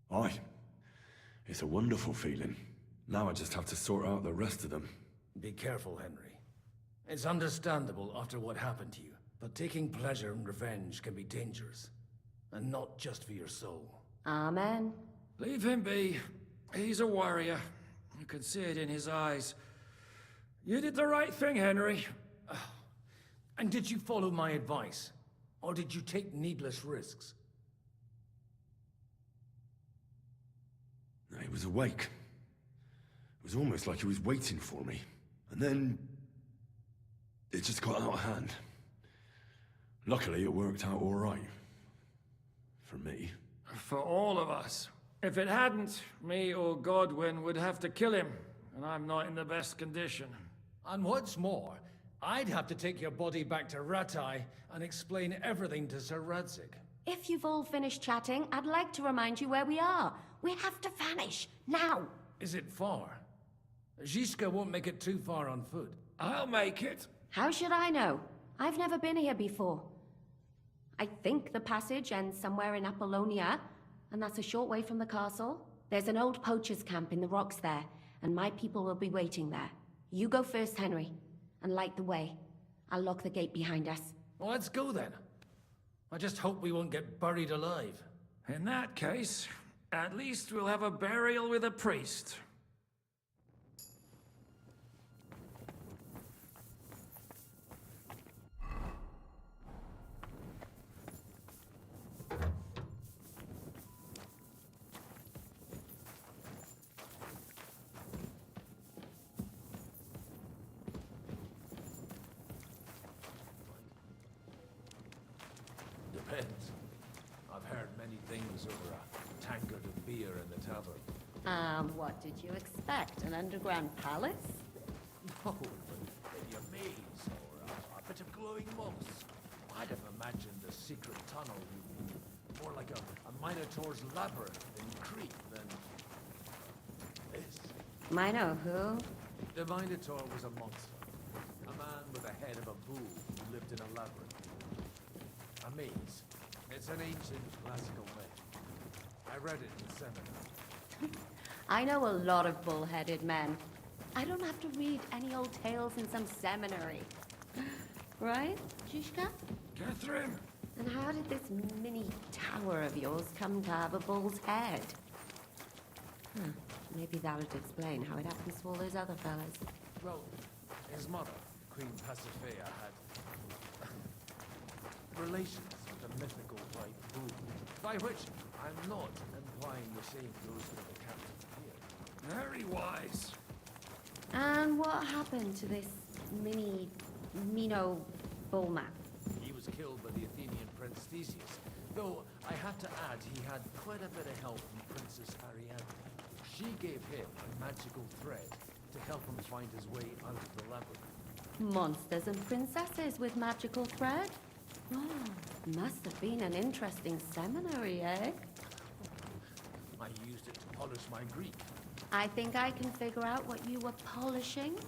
Aye. It's a wonderful feeling. Now I just have to sort out the rest of them. Be careful, Henry. It's understandable after what happened to you, but taking pleasure in revenge can be dangerous. And not just for your soul. Amen. Leave him be. He's a warrior. You can see it in his eyes. You did the right thing, Henry. And did you follow my advice? Or did you take needless risks? He was awake. It was almost like he was waiting for me. And then... it just got out of hand. Luckily, it worked out all right. For me. For all of us. If it hadn't, me or Godwin would have to kill him, and I'm not in the best condition. And what's more, I'd have to take your body back to Rattay and explain everything to Sir Radzig. If you've all finished chatting, I'd like to remind you where we are. We have to vanish, now! Is it far? Zizka won't make it too far on foot. I'll make it. How should I know? I've never been here before. I think the passage ends somewhere in Apollonia, and that's a short way from the castle. There's an old poacher's camp in the rocks there, and my people will be waiting there. You go first, Henry, and light the way. I'll lock the gate behind us. Well, let's go then. I just hope we won't get buried alive. In that case, at least we'll have a burial with a priest. Depends. I've heard many things over a tankard of beer in the tavern. What did you expect? An underground palace? No, but maybe a maze or a bit of glowing moss. I'd have imagined a secret tunnel would be more like a Minotaur's labyrinth in Crete than this. Mino who? The Minotaur was a monster. A man with the head of a bull who lived in a labyrinth. A maze. It's an ancient classical myth. I read it in seminary. I know a lot of bull-headed men. I don't have to read any old tales in some seminary. Right, Zizka? Catherine? And how did this mini tower of yours come to have a bull's head? Maybe that would explain how it happens to all those other fellas. Well, his mother, Queen Pasiphae, had relations with a mythical white bull. By which I'm not implying the same goes for the captain here. Very wise. And what happened to this Mino bullman? He was killed by the Athenian Prince Theseus, though I have to add he had quite a bit of help from Princess Ariadne. She gave him a magical thread to help him find his way out of the labyrinth. Monsters and princesses with magical thread? Oh, must have been an interesting seminary, eh? I used it to polish my Greek. I think I can figure out what you were polishing.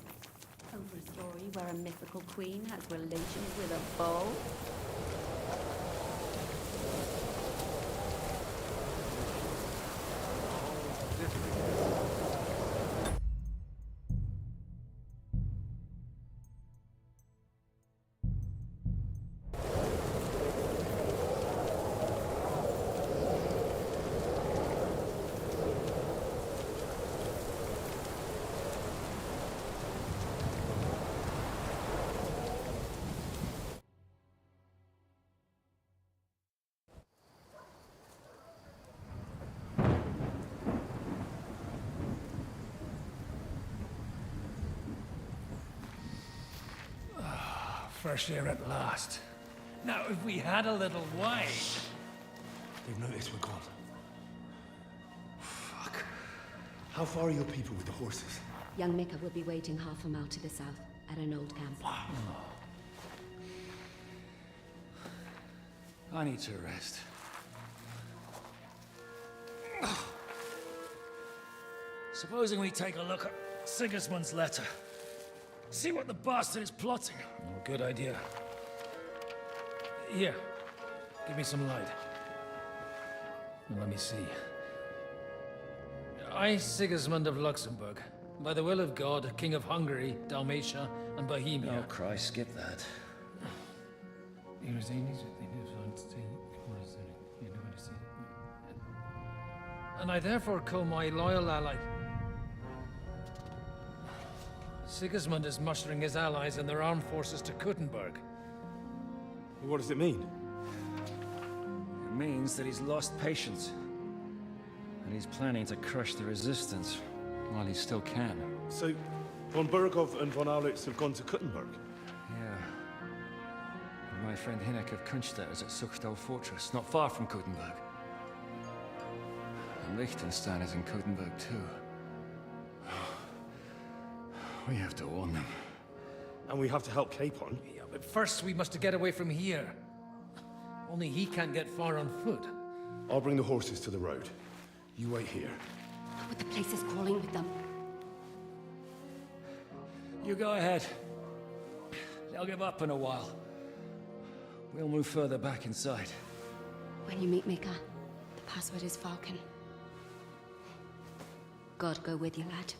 Over a story where a mythical queen has relations with a bull. Fresh air at last. Now, if we had a little wine... They've noticed we're gone. Fuck. How far are your people with the horses? Young Mika will be waiting half a mile to the south, at an old camp. I need to rest. Supposing we take a look at Sigismund's letter. See what the bastard is plotting. Oh, good idea. Here, give me some light. Let me see. I, Sigismund of Luxembourg, by the will of God, King of Hungary, Dalmatia, and Bohemia. Oh, Christ, skip that. And I therefore call my loyal ally... Sigismund is mustering his allies and their armed forces to Kuttenberg. What does it mean? It means that he's lost patience. And he's planning to crush the resistance while he still can. So, von Burgov and von Aulitz have gone to Kuttenberg? Yeah. And my friend Hinek of Kunstad is at Suchtal Fortress, not far from Kuttenberg. And Liechtenstein is in Kuttenberg too. We have to warn them. And we have to help Capon. Yeah, but first we must get away from here. Only he can't get far on foot. I'll bring the horses to the road. You wait here. But the place is crawling with them. You go ahead. They'll give up in a while. We'll move further back inside. When you meet Mika, the password is Falcon. God go with you, lad.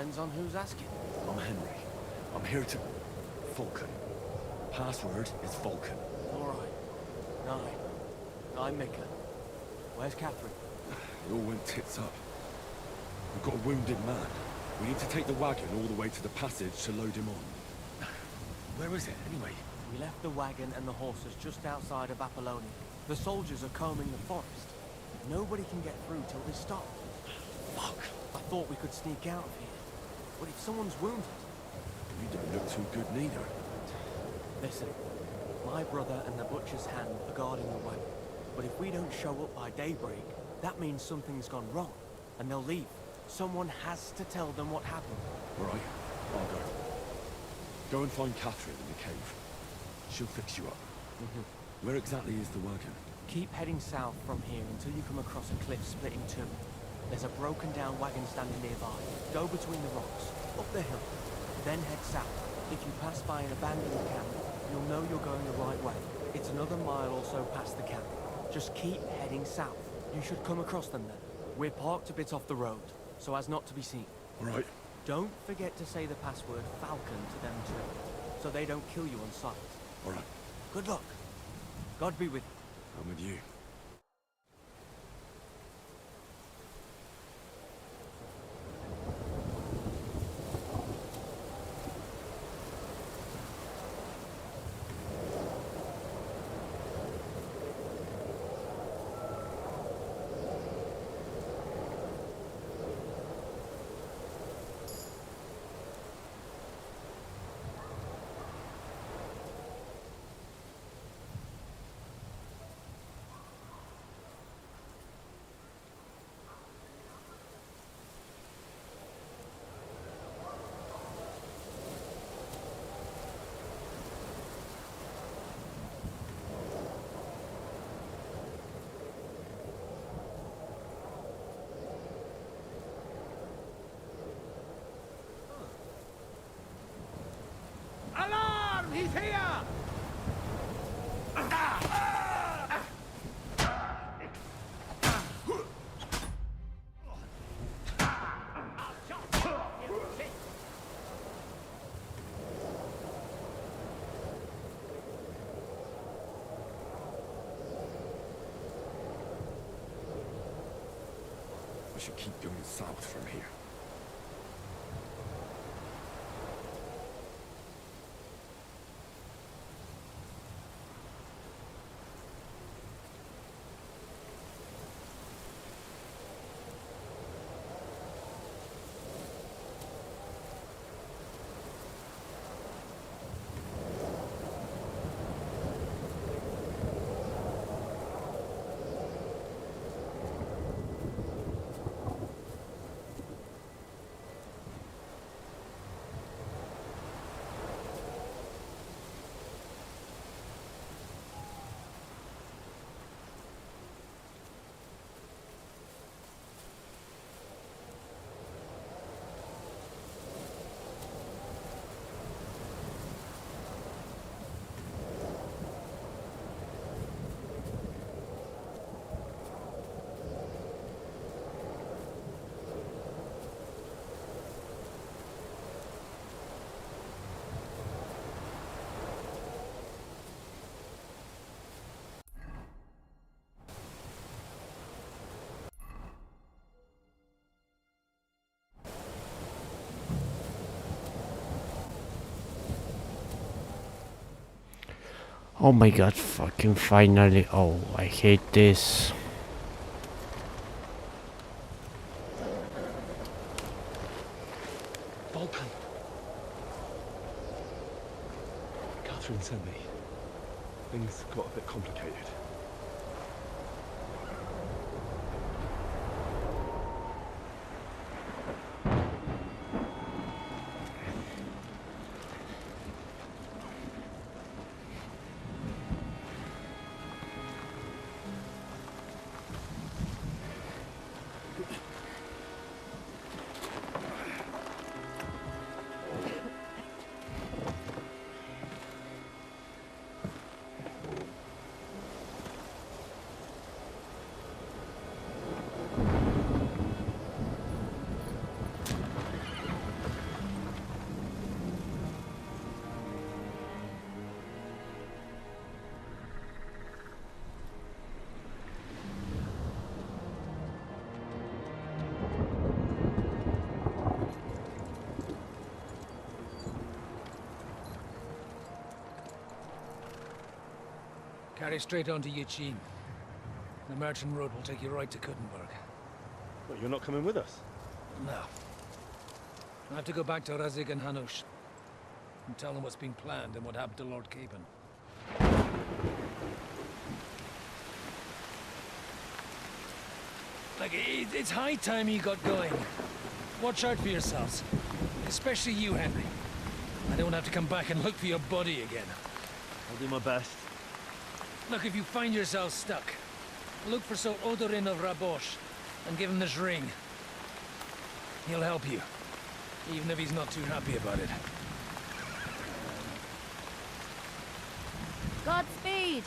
Depends on who's asking. I'm Henry. I'm here to... Vulcan. Password is Vulcan. All right. 9. I'm Mika. Where's Catherine? It all went tits up. We've got a wounded man. We need to take the wagon all the way to the passage to load him on. Where is it, anyway? We left the wagon and the horses just outside of Apollonia. The soldiers are combing the forest. Nobody can get through till they stop. Fuck. I thought we could sneak out of here. But if someone's wounded... You don't look too good neither. Listen, my brother and the butcher's hand are guarding the wagon. But if we don't show up by daybreak, that means something's gone wrong. And they'll leave. Someone has to tell them what happened. All right, I'll go. Go and find Catherine in the cave. She'll fix you up. Where exactly is the wagon? Keep heading south from here until you come across a cliff splitting two. There's a broken down wagon standing nearby. Go between the rocks, up the hill, then head south. If you pass by an abandoned camp, you'll know you're going the right way. It's another mile or so past the camp. Just keep heading south. You should come across them then. We're parked a bit off the road, so as not to be seen. All right. Don't forget to say the password Falcon to them too, so they don't kill you on sight. All right. Good luck. God be with you. I'm with you. Alarm! He's here! We should keep going south from here. Oh my god, fucking finally. Oh, I hate this. Vulcan! Catherine sent me. Things got a bit complicated. Carry straight on to Yuchin. The merchant road will take you right to Kuttenberg. Well, you're not coming with us? No. I have to go back to Razik and Hanush and tell them what's been planned and what happened to Lord Capon. Like, it's high time you got going. Watch out for yourselves. Especially you, Henry. I don't have to come back and look for your body again. I'll do my best. Look, if you find yourself stuck, look for Sir Odorin of Rabosh and give him this ring. He'll help you, even if he's not too happy about it. Godspeed!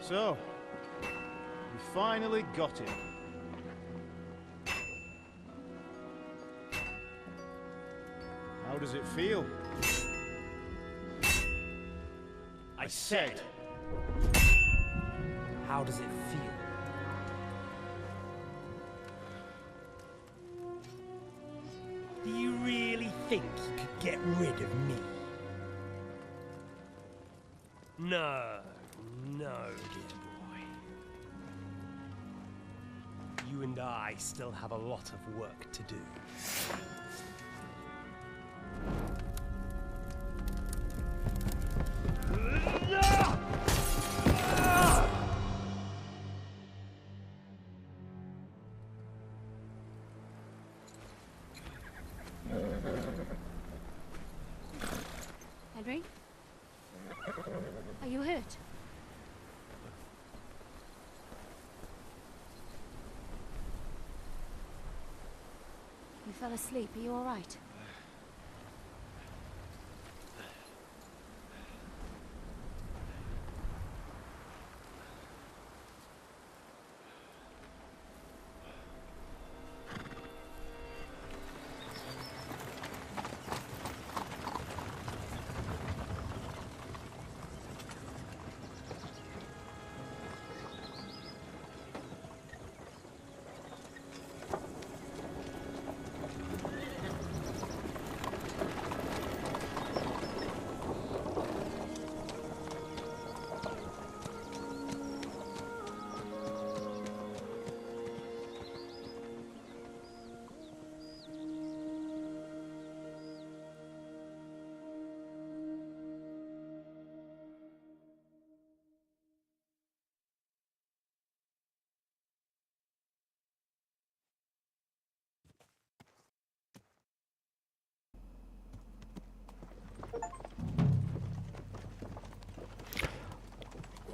So, we finally got him. How does it feel? I said, how does it feel? Do you really think you could get rid of me? No, dear boy. You and I still have a lot of work to do. Henry? Are you hurt? You fell asleep. Are you all right?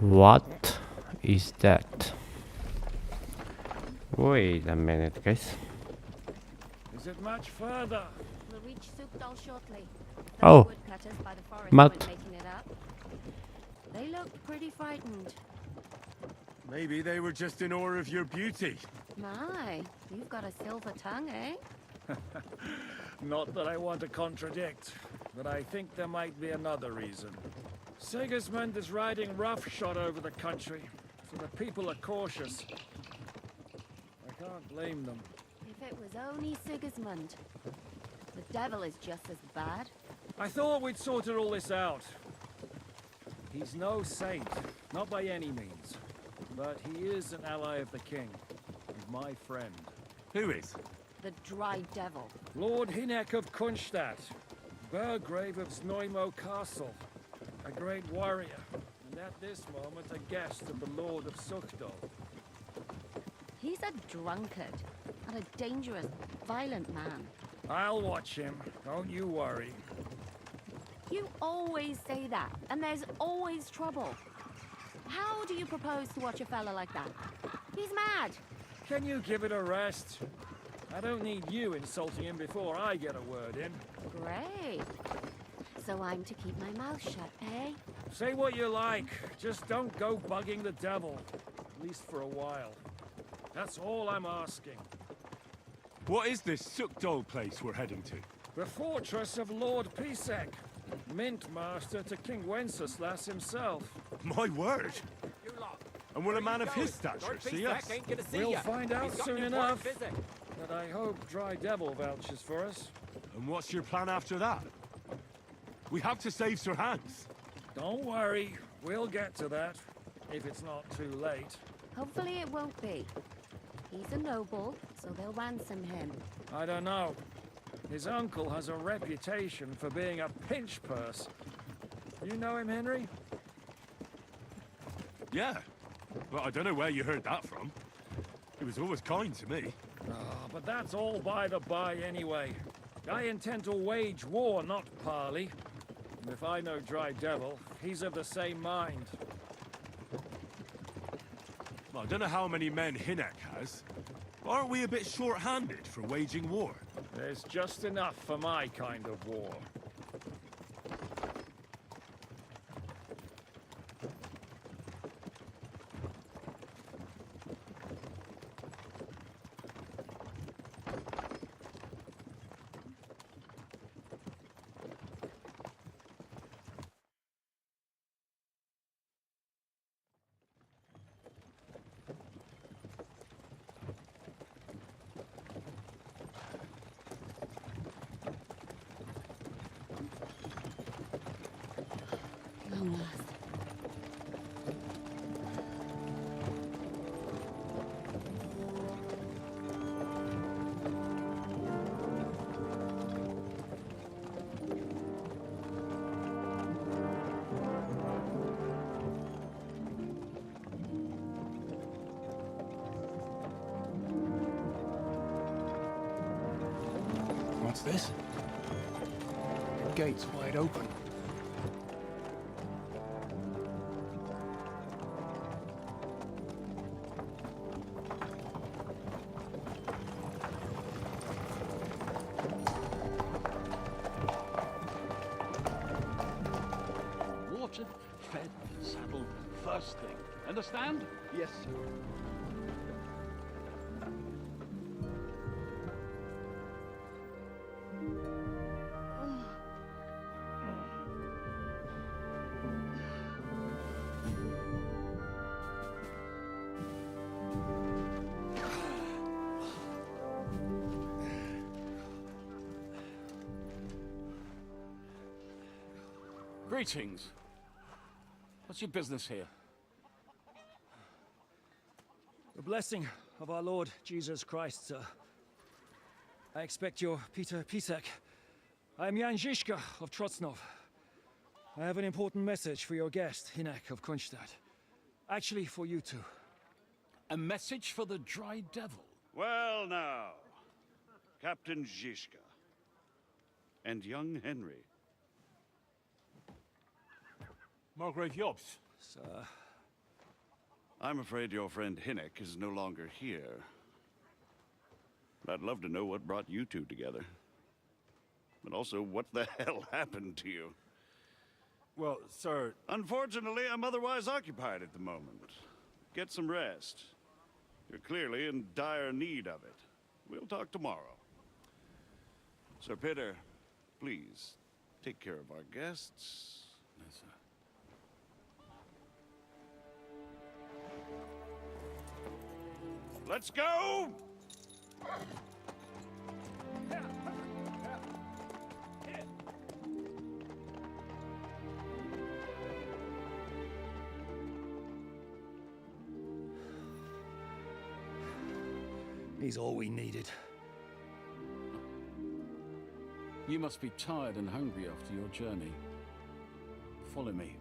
What is that? Wait a minute, guys. Is it much further? We'll reach Sukdal shortly. Oh, Woodcutters by the forest Matt. weren't making it up. They looked pretty frightened. Maybe they were just in awe of your beauty. My, you've got a silver tongue, eh? Not that I want to contradict, but I think there might be another reason. Sigismund is riding roughshod over the country, so the people are cautious. I can't blame them. If it was only Sigismund. The devil is just as bad. I thought we'd sorted all this out. He's no saint, not by any means. But he is an ally of the king, and my friend. Who is? The dry devil. Lord Hinek of Kunstadt, Burgrave of Znojmo Castle, a great warrior, and at this moment a guest of the Lord of Sukdal. He's a drunkard, and a dangerous, violent man. I'll watch him. Don't you worry. You always say that, and there's always trouble. How do you propose to watch a fella like that? He's mad. Can you give it a rest? I don't need you insulting him before I get a word in. Great. So I'm to keep my mouth shut, eh? Say what you like, just don't go bugging the devil. At least for a while. That's all I'm asking. What is this Sukdol place we're heading to? The fortress of Lord Pisek, Mint Master to King Wenceslas himself. My word! And will a man of his stature see us? We'll find out soon enough. But I hope Dry Devil vouches for us. And what's your plan after that? We have to save Sir Hans. Don't worry, we'll get to that, if it's not too late. Hopefully it won't be. He's a noble, so they'll ransom him. I don't know. His uncle has a reputation for being a pinch purse. You know him, Henry? Yeah. Well, I don't know where you heard that from. He was always kind to me. But that's all by the by anyway. I intend to wage war, not parley. And if I know Dry Devil, he's of the same mind. Well, I don't know how many men Hinek has. Aren't we a bit short-handed for waging war? There's just enough for my kind of war. Long last. What's this? The gate's wide open. Watered, fed, saddled, first thing. Understand? Yes, sir. Greetings. What's your business here? The blessing of our Lord Jesus Christ, sir. I expect you're Peter Pisek. I'm Jan Žižka of Trocnov. I have an important message for your guest, Hinek of Kunstadt. Actually, for you two. A message for the Dry Devil? Well now, Captain Žižka. And young Henry. Margrave Jobst. Sir. I'm afraid your friend Hinek is no longer here. But I'd love to know what brought you two together. But also, what the hell happened to you? Well, sir... Unfortunately, I'm otherwise occupied at the moment. Get some rest. You're clearly in dire need of it. We'll talk tomorrow. Sir Peter, please, take care of our guests. Yes, sir. Let's go! He's all we needed. You must be tired and hungry after your journey. Follow me.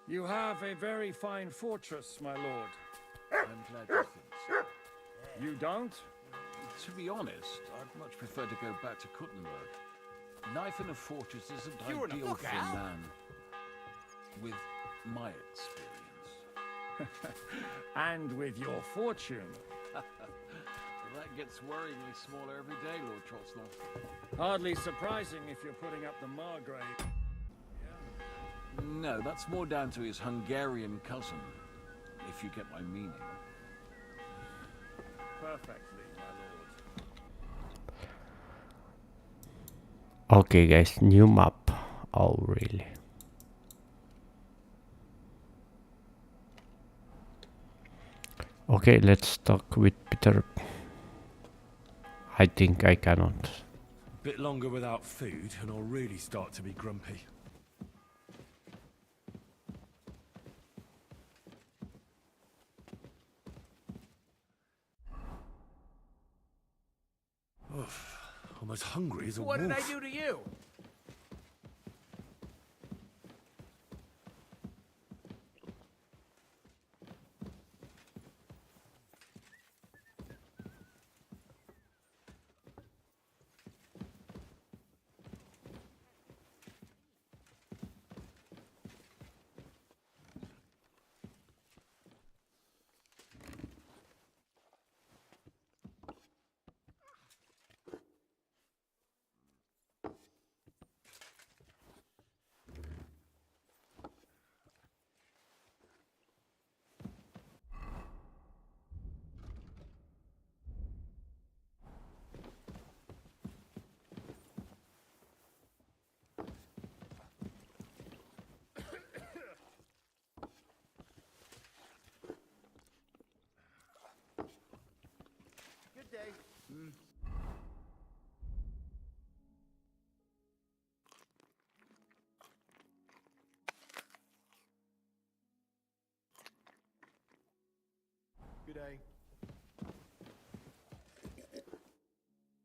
You have a very fine fortress, my lord. I'm glad you think so. You don't? To be honest, I'd much prefer to go back to Kuttenberg. Life in a fortress isn't You're in a ideal for a lookout. man with my experience. And with your fortune. That gets worryingly smaller every day, Lord Trotsnov. Hardly surprising if you're putting up the Margrave. No, that's more down to his Hungarian cousin, if you get my meaning. Perfectly, my lord. Okay, guys, new map. Oh, really? Okay, let's talk with Peter. I think I cannot. Bit longer without food, and I'll really start to be grumpy. Oof, I'm as hungry as a What wolf. did I do to you? Good day. Good day.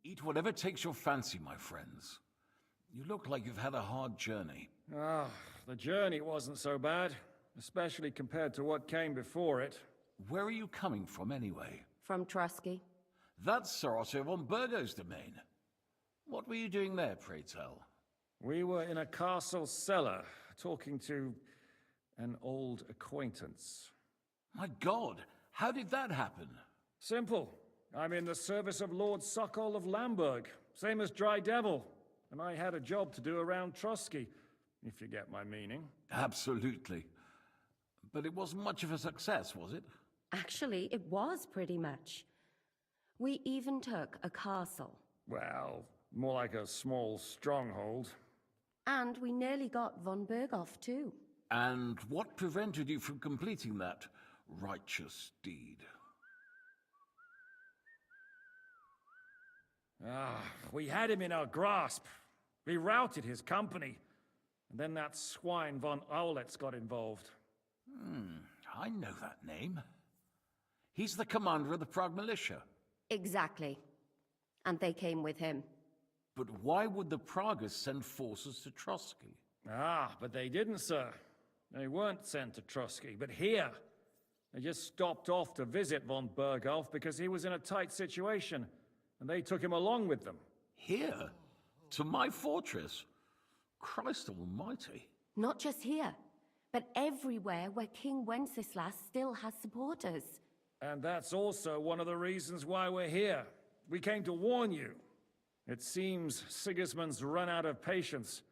Eat whatever takes your fancy, my friends. You look like you've had a hard journey. Ah, the journey wasn't so bad, especially compared to what came before it. Where are you coming from, anyway? From Trusky. That's Sir Otto von Burgo's domain. What were you doing there, pray tell? We were in a castle cellar, talking to an old acquaintance. My God, how did that happen? Simple. I'm in the service of Lord Sokol of Lamberg, same as Dry Devil, and I had a job to do around Trusky, if you get my meaning. Absolutely. But it wasn't much of a success, was it? Actually, it was pretty much. We even took a castle. Well, more like a small stronghold. And we nearly got von Berghoff too. And what prevented you from completing that righteous deed? We had him in our grasp. We routed his company. And then that swine von Aulitz got involved. I know that name. He's the commander of the Prague militia. Exactly. And they came with him. But why would the Praguers send forces to Trotsky? But they didn't, sir. They weren't sent to Trusky, but here. They just stopped off to visit von Berghoff because he was in a tight situation, and they took him along with them. Here? To my fortress? Christ almighty. Not just here, but everywhere where King Wenceslas still has supporters. And that's also one of the reasons why we're here. We came to warn you. It seems Sigismund's run out of patience.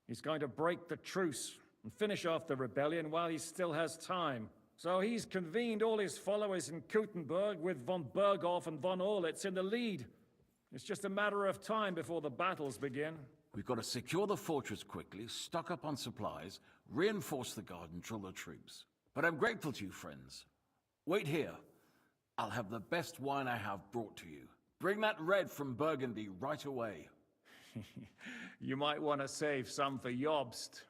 He's going to break the truce and finish off the rebellion while he still has time. So he's convened all his followers in Kuttenberg with von Berghoff and von Aulitz in the lead. It's just a matter of time before the battles begin. We've got to secure the fortress quickly, stock up on supplies, reinforce the guard and drill the troops. But I'm grateful to you, friends. Wait here. I'll have the best wine I have brought to you. Bring that red from Burgundy right away. You might want to save some for Jobst.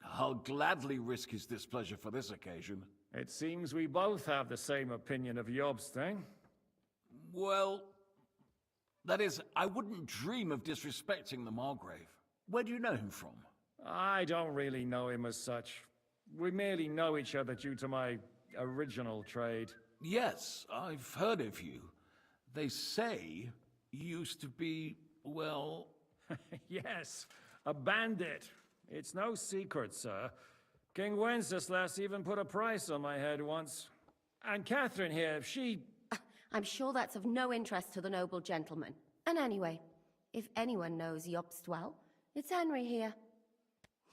I'll gladly risk his displeasure for this occasion. It seems we both have the same opinion of Jobst, eh? Well, that is, I wouldn't dream of disrespecting the Margrave. Where do you know him from? I don't really know him as such. We merely know each other due to my original trade. Yes, I've heard of you. They say you used to be, well... Yes, a bandit. It's no secret, sir. King Wenceslas even put a price on my head once. And Catherine here, she... I'm sure that's of no interest to the noble gentleman. And anyway, if anyone knows Jobst well, it's Henry here.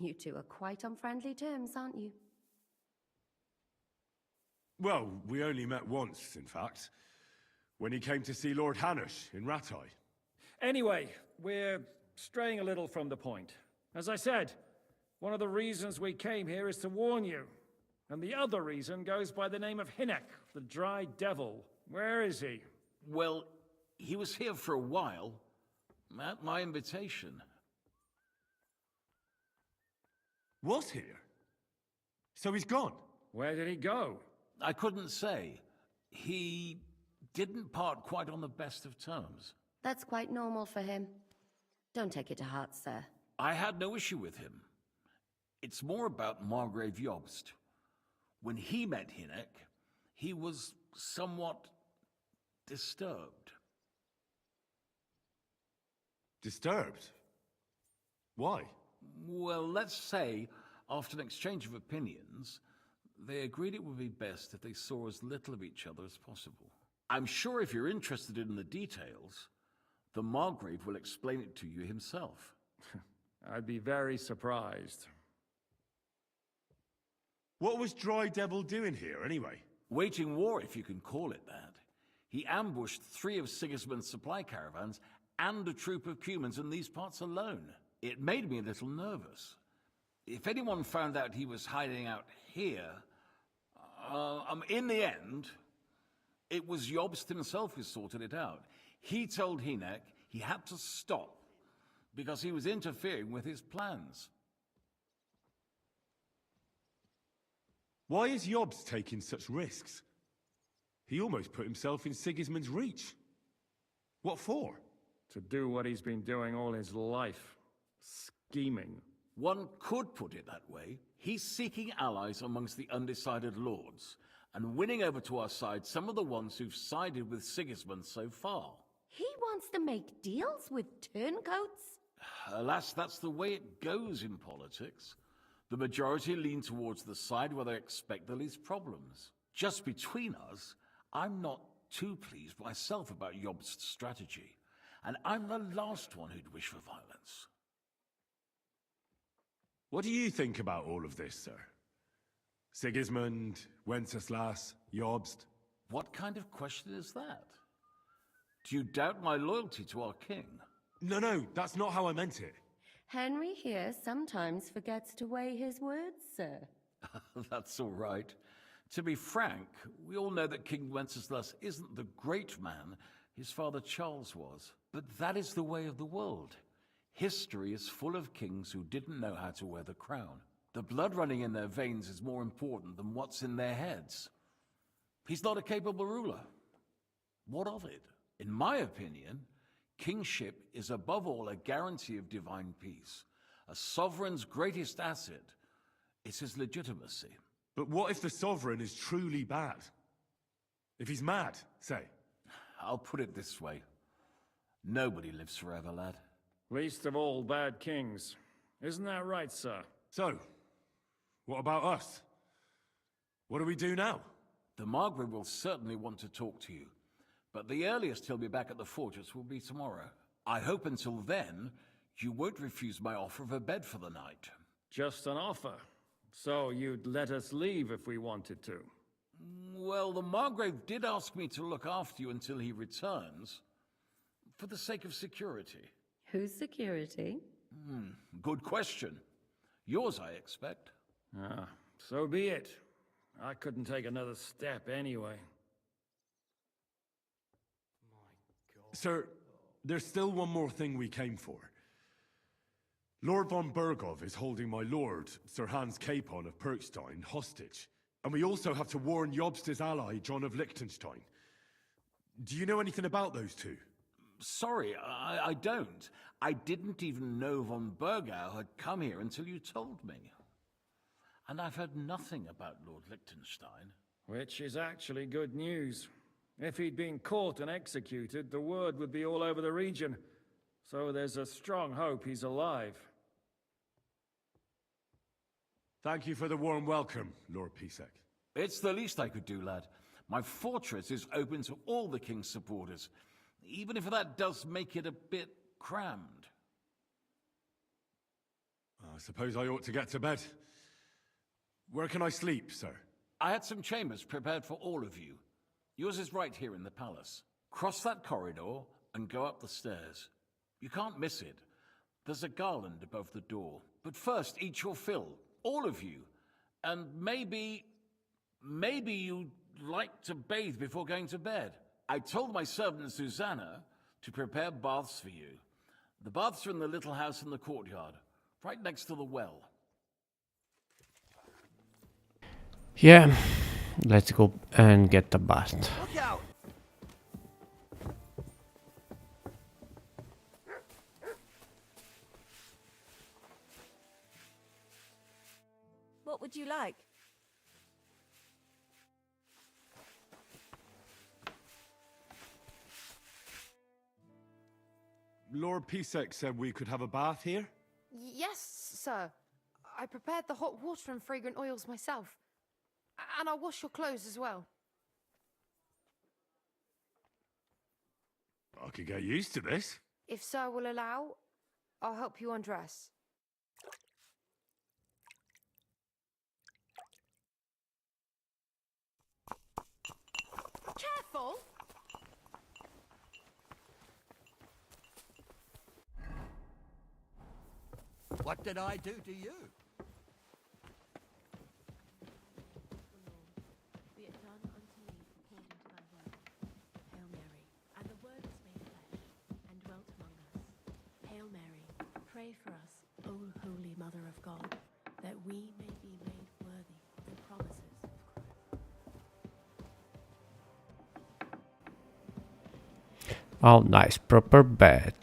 You two are quite on friendly terms, aren't you? Well, we only met once, in fact. When he came to see Lord Hanush in Rattay. Anyway, we're straying a little from the point. As I said, one of the reasons we came here is to warn you. And the other reason goes by the name of Hinnock, the Dry Devil. Where is he? Well, he was here for a while, at my invitation. Was here? So he's gone? Where did he go? I couldn't say. He didn't part quite on the best of terms. That's quite normal for him. Don't take it to heart, sir. I had no issue with him. It's more about Margrave Jobst. When he met Hinnock, he was somewhat disturbed. Disturbed? Why? Well, let's say, after an exchange of opinions, they agreed it would be best if they saw as little of each other as possible. I'm sure if you're interested in the details, the Margrave will explain it to you himself. I'd be very surprised. What was Dry Devil doing here, anyway? Waging war, if you can call it that. He ambushed 3 of Sigismund's supply caravans and a troop of Cumans in these parts alone. It made me a little nervous. If anyone found out he was hiding out here... in the end, it was Jobst himself who sorted it out. He told Hinnock he had to stop because he was interfering with his plans. Why is Jobst taking such risks? He almost put himself in Sigismund's reach. What for? To do what he's been doing all his life. Scheming. One could put it that way. He's seeking allies amongst the undecided lords, and winning over to our side some of the ones who've sided with Sigismund so far. He wants to make deals with turncoats? Alas, that's the way it goes in politics. The majority lean towards the side where they expect the least problems. Just between us, I'm not too pleased myself about Jobst's strategy, and I'm the last one who'd wish for violence. What do you think about all of this, sir? Sigismund, Wenceslas, Jobst? What kind of question is that? Do you doubt my loyalty to our king? No, that's not how I meant it. Henry here sometimes forgets to weigh his words, sir. That's all right. To be frank, we all know that King Wenceslas isn't the great man his father Charles was. But that is the way of the world. History is full of kings who didn't know how to wear the crown. The blood running in their veins is more important than what's in their heads. He's not a capable ruler. What of it? In my opinion, kingship is above all a guarantee of divine peace. A sovereign's greatest asset is his legitimacy. But what if the sovereign is truly bad? If he's mad, say? I'll put it this way. Nobody lives forever, lad. Least of all bad kings. Isn't that right, sir? So, what about us? What do we do now? The Margrave will certainly want to talk to you, but the earliest he'll be back at the fortress will be tomorrow. I hope until then, you won't refuse my offer of a bed for the night. Just an offer? So you'd let us leave if we wanted to? Well, the Margrave did ask me to look after you until he returns, for the sake of security. Whose security? Good question. Yours, I expect. Ah, so be it. I couldn't take another step anyway. Sir, there's still one more thing we came for. Lord von Bergov is holding my lord, Sir Hans Capon of Perkstein, hostage. And we also have to warn Jobst's ally, John of Liechtenstein. Do you know anything about those two? Sorry, I don't. I didn't even know von Bergau had come here until you told me. and I've heard nothing about Lord Liechtenstein. Which is actually good news. If he'd been caught and executed, the word would be all over the region. So there's a strong hope he's alive. Thank you for the warm welcome, Lord Pisek. It's the least I could do, lad. My fortress is open to all the king's supporters, even if that does make it a bit crammed. I suppose I ought to get to bed. Where can I sleep, sir? I had some chambers prepared for all of you. Yours is right here in the palace. Cross that corridor and go up the stairs. You can't miss it. There's a garland above the door. But first, eat your fill, all of you. And maybe you'd like to bathe before going to bed. I told my servant Susanna to prepare baths for you. The baths are in the little house in the courtyard, right next to the well. Yeah, let's go and get the bath. Look out! What would you like? Lord Pisek said we could have a bath here? Yes, sir. I prepared the hot water and fragrant oils myself. And I'll wash your clothes as well. I could get used to this. If sir will allow, I'll help you undress. Careful! What did I do to you? Be it done unto me according to thy word. Hail Mary, and the word was made flesh, and dwelt among us. Hail Mary, pray for us, O Holy Mother of God, that we may be made worthy of the promises of Christ. Oh, nice, proper bed.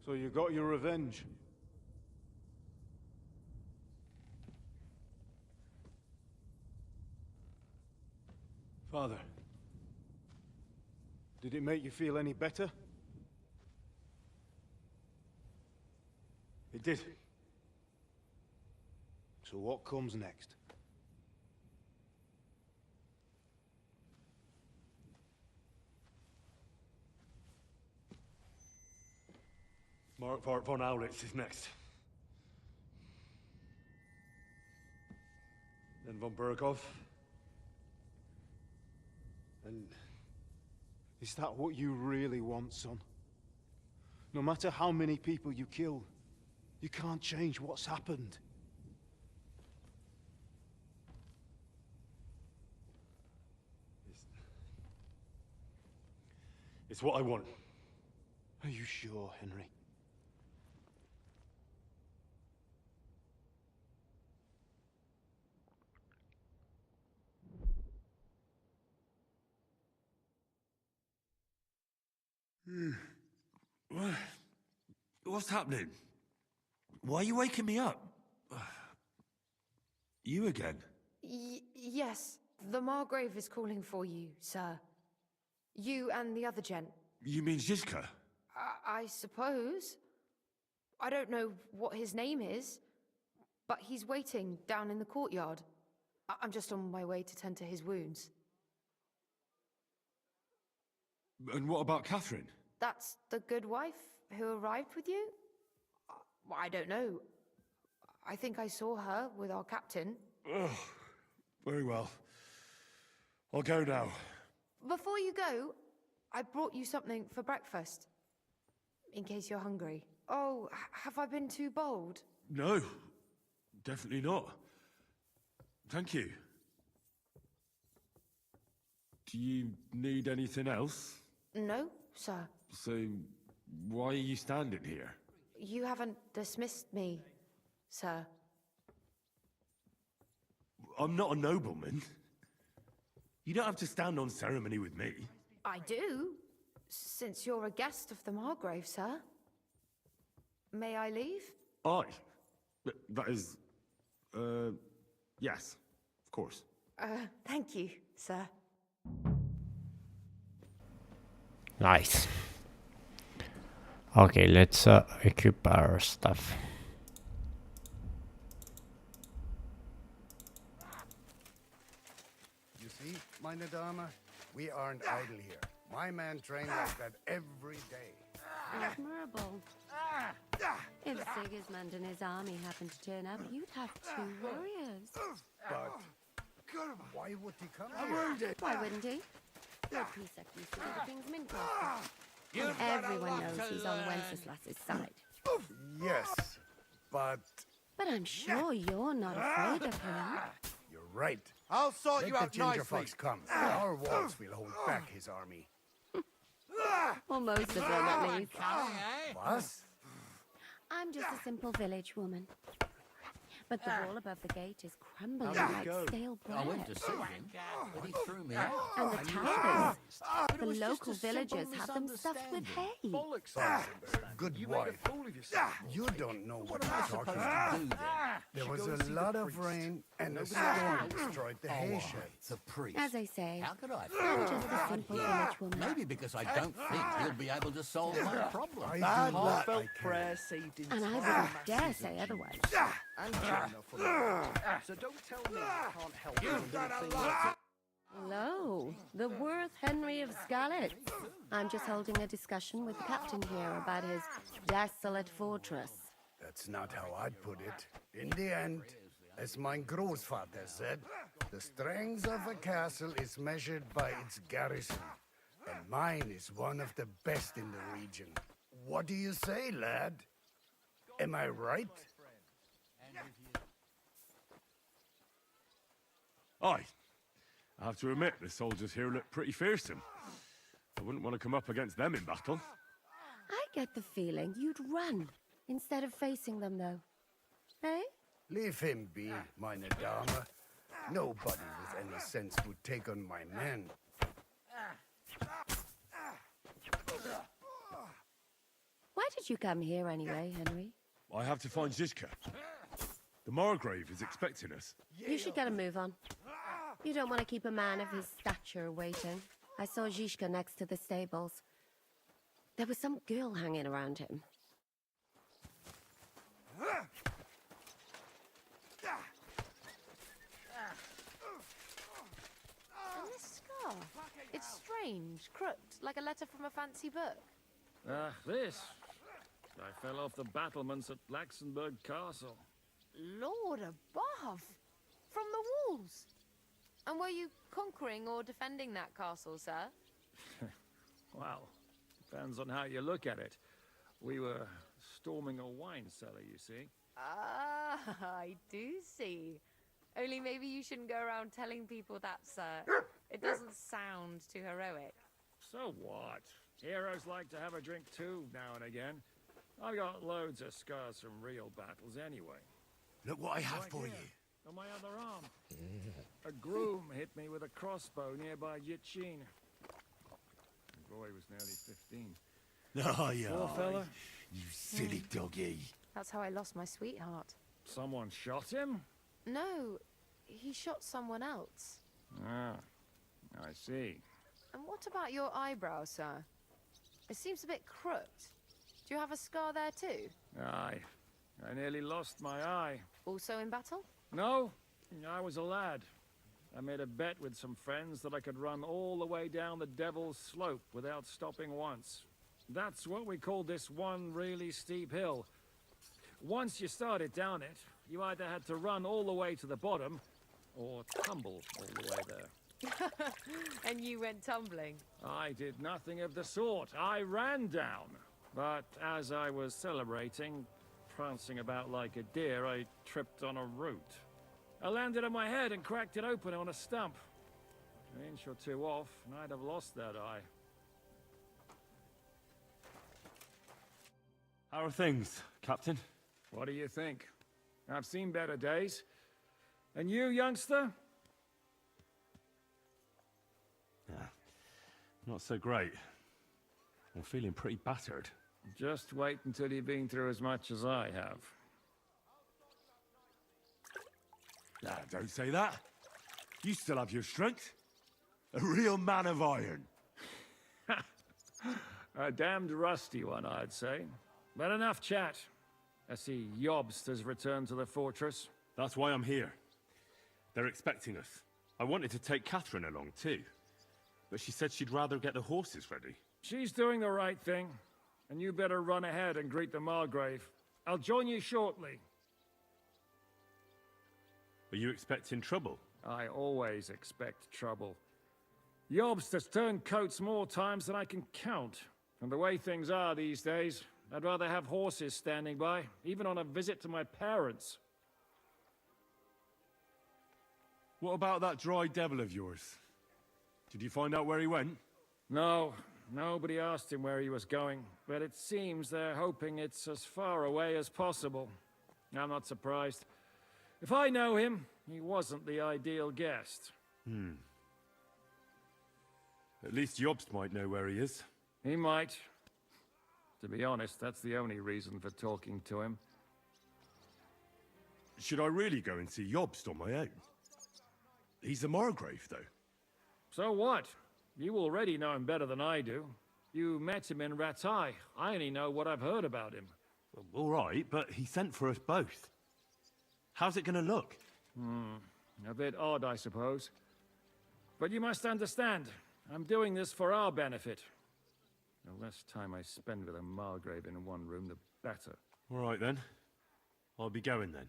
So you got your revenge? Father, did it make you feel any better? It did. So what comes next? Mark von Aulitz is next. Then von Burgov. And is that what you really want, son? No matter how many people you kill, you can't change what's happened. It's what I want. Are you sure, Henry? What's happening? Why are you waking me up? You again? Yes, the Margrave is calling for you, sir. You and the other gent. You mean Zizka? I suppose. I don't know what his name is, but he's waiting down in the courtyard. I'm just on my way to tend to his wounds. And what about Catherine? That's the good wife who arrived with you? I don't know. I think I saw her with our captain. Ugh. Very well. I'll go now. Before you go, I brought you something for breakfast. In case you're hungry. Oh, have I been too bold? No, definitely not. Thank you. Do you need anything else? No, sir. So, why are you standing here? You haven't dismissed me, sir. I'm not a nobleman. You don't have to stand on ceremony with me. I do, since you're a guest of the Margrave, sir. May I leave? That is... yes, of course. Thank you, sir. Nice. Okay, let's equip our stuff. You see, meine Dame, we aren't idle here. My man trained like that every day. Admirable. If Sigismund and his army happened to turn up, you'd have 2 warriors. But why would he come here? Why wouldn't he? Lord Pisak used to be the king's minstrel. Everyone knows he's on Wenceslas's side. Yes, but... But I'm sure you're not afraid of him. You're right. I'll sort Let you out the ginger nicely. fox come. Our walls will hold back his army. Or most of them, at least. What? I'm just a simple village woman. But the wall above the gate is crumbling How did like it go? stale bread. I went to see him, but he threw me out. And the towers. The local villagers have them stuffed with hay. Good wife. You don't know what you're talking about. There was a lot of rain, and a storm destroyed the hay sheds. The priest. As I say, How could I? I'm just a simple village woman. Maybe because I don't think he'll be able to solve my problem. I do what I Heartfelt can. prayer saved him. And I wouldn't dare say otherwise. And so don't tell me I can't help you. Hello, the Worth Henry of Scarlet. I'm just holding a discussion with the captain here about his desolate fortress. That's not how I'd put it. In the end, as my großvater said, the strength of a castle is measured by its garrison. And mine is one of the best in the region. What do you say, lad? Am I right? Aye. I have to admit, the soldiers here look pretty fearsome. I wouldn't want to come up against them in battle. I get the feeling you'd run instead of facing them, though. Eh? Leave him be, meine Dame. Nobody with any sense would take on my men. Why did you come here anyway, Henry? I have to find Zizka. The Margrave is expecting us. You should get a move on. You don't want to keep a man of his stature waiting. I saw Zizka next to the stables. There was some girl hanging around him. And this scarf? It's strange, crooked, like a letter from a fancy book. This. I fell off the battlements at Laxenburg Castle. Lord above! From the walls! And were you conquering or defending that castle, sir? Well, depends on how you look at it. We were storming a wine cellar, you see. Ah, I do see. Only maybe you shouldn't go around telling people that, sir. It doesn't sound too heroic. So what? Heroes like to have a drink too, now and again. I've got loads of scars from real battles anyway. Look what I have Right for here, you. on my other arm. A groom hit me with a crossbow nearby Yitchin. The boy was nearly 15. Oh, yeah. Poor fella. You silly doggy. That's how I lost my sweetheart. Someone shot him? No, he shot someone else. Ah, I see. And what about your eyebrow, sir? It seems a bit crooked. Do you have a scar there too? Aye. I nearly lost my eye. Also in battle? No, I was a lad. I made a bet with some friends that I could run all the way down the Devil's Slope without stopping once. That's what we call this one really steep hill. Once you started down it, you either had to run all the way to the bottom, or tumble all the way there. And you went tumbling? I did nothing of the sort. I ran down. But as I was celebrating, prancing about like a deer, I tripped on a root. I landed on my head and cracked it open on a stump. An inch or two off, and I'd have lost that eye. How are things, Captain? What do you think? I've seen better days. And you, youngster? Yeah, not so great. I'm feeling pretty battered. Just wait until you've been through as much as I have. Ah, don't say that. You still have your strength. A real man of iron. A damned rusty one, I'd say. But enough chat. I see Jobst has returned to the fortress. That's why I'm here. They're expecting us. I wanted to take Catherine along too, but she said she'd rather get the horses ready. She's doing the right thing, and you better run ahead and greet the Margrave. I'll join you shortly. Are you expecting trouble? I always expect trouble. Jobst has turned coats more times than I can count. And the way things are these days, I'd rather have horses standing by, even on a visit to my parents. What about that dry devil of yours? Did you find out where he went? No, nobody asked him where he was going, but it seems they're hoping it's as far away as possible. I'm not surprised. If I know him, he wasn't the ideal guest. At least Jobst might know where he is. He might. To be honest, that's the only reason for talking to him. Should I really go and see Jobst on my own? He's a Margrave, though. So what? You already know him better than I do. You met him in Ratai. I only know what I've heard about him. Well, all right, but he sent for us both. How's it gonna look? A bit odd, I suppose. But you must understand, I'm doing this for our benefit. The less time I spend with a Margrave in one room, the better. All right, then. I'll be going, then.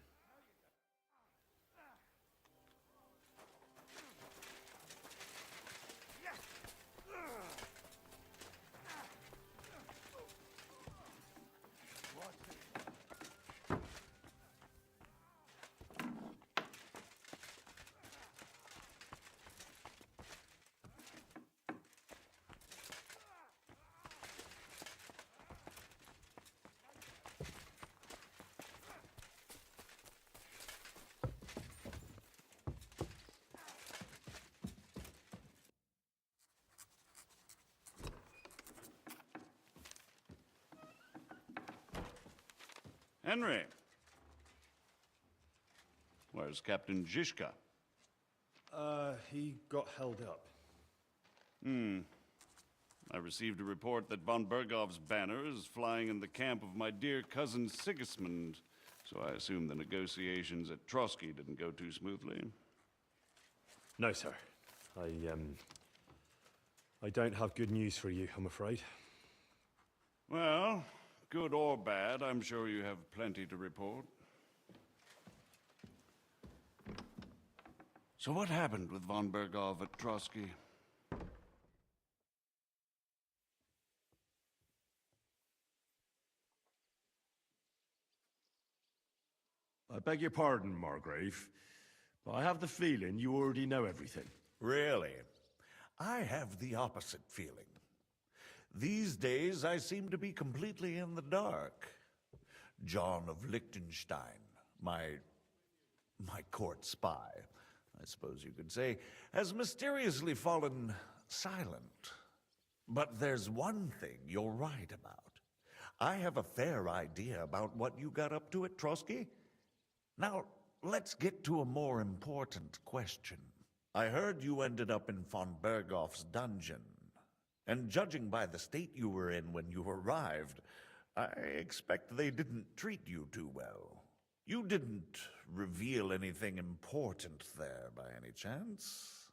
Henry. Where's Captain Zizka? He got held up. I received a report that von Bergov's banner is flying in the camp of my dear cousin Sigismund, so I assume the negotiations at Trotsky didn't go too smoothly. No, sir. I don't have good news for you, I'm afraid. Well, good or bad, I'm sure you have plenty to report. So what happened with von Bergov at Trotsky? I beg your pardon, Margrave, but I have the feeling you already know everything. Really? I have the opposite feeling. These days, I seem to be completely in the dark. John of Liechtenstein, my court spy, I suppose you could say, has mysteriously fallen silent. But there's one thing you're right about. I have a fair idea about what you got up to at Trotsky. Now, let's get to a more important question. I heard you ended up in von Berghoff's dungeon. And judging by the state you were in when you arrived, I expect they didn't treat you too well. You didn't reveal anything important there by any chance?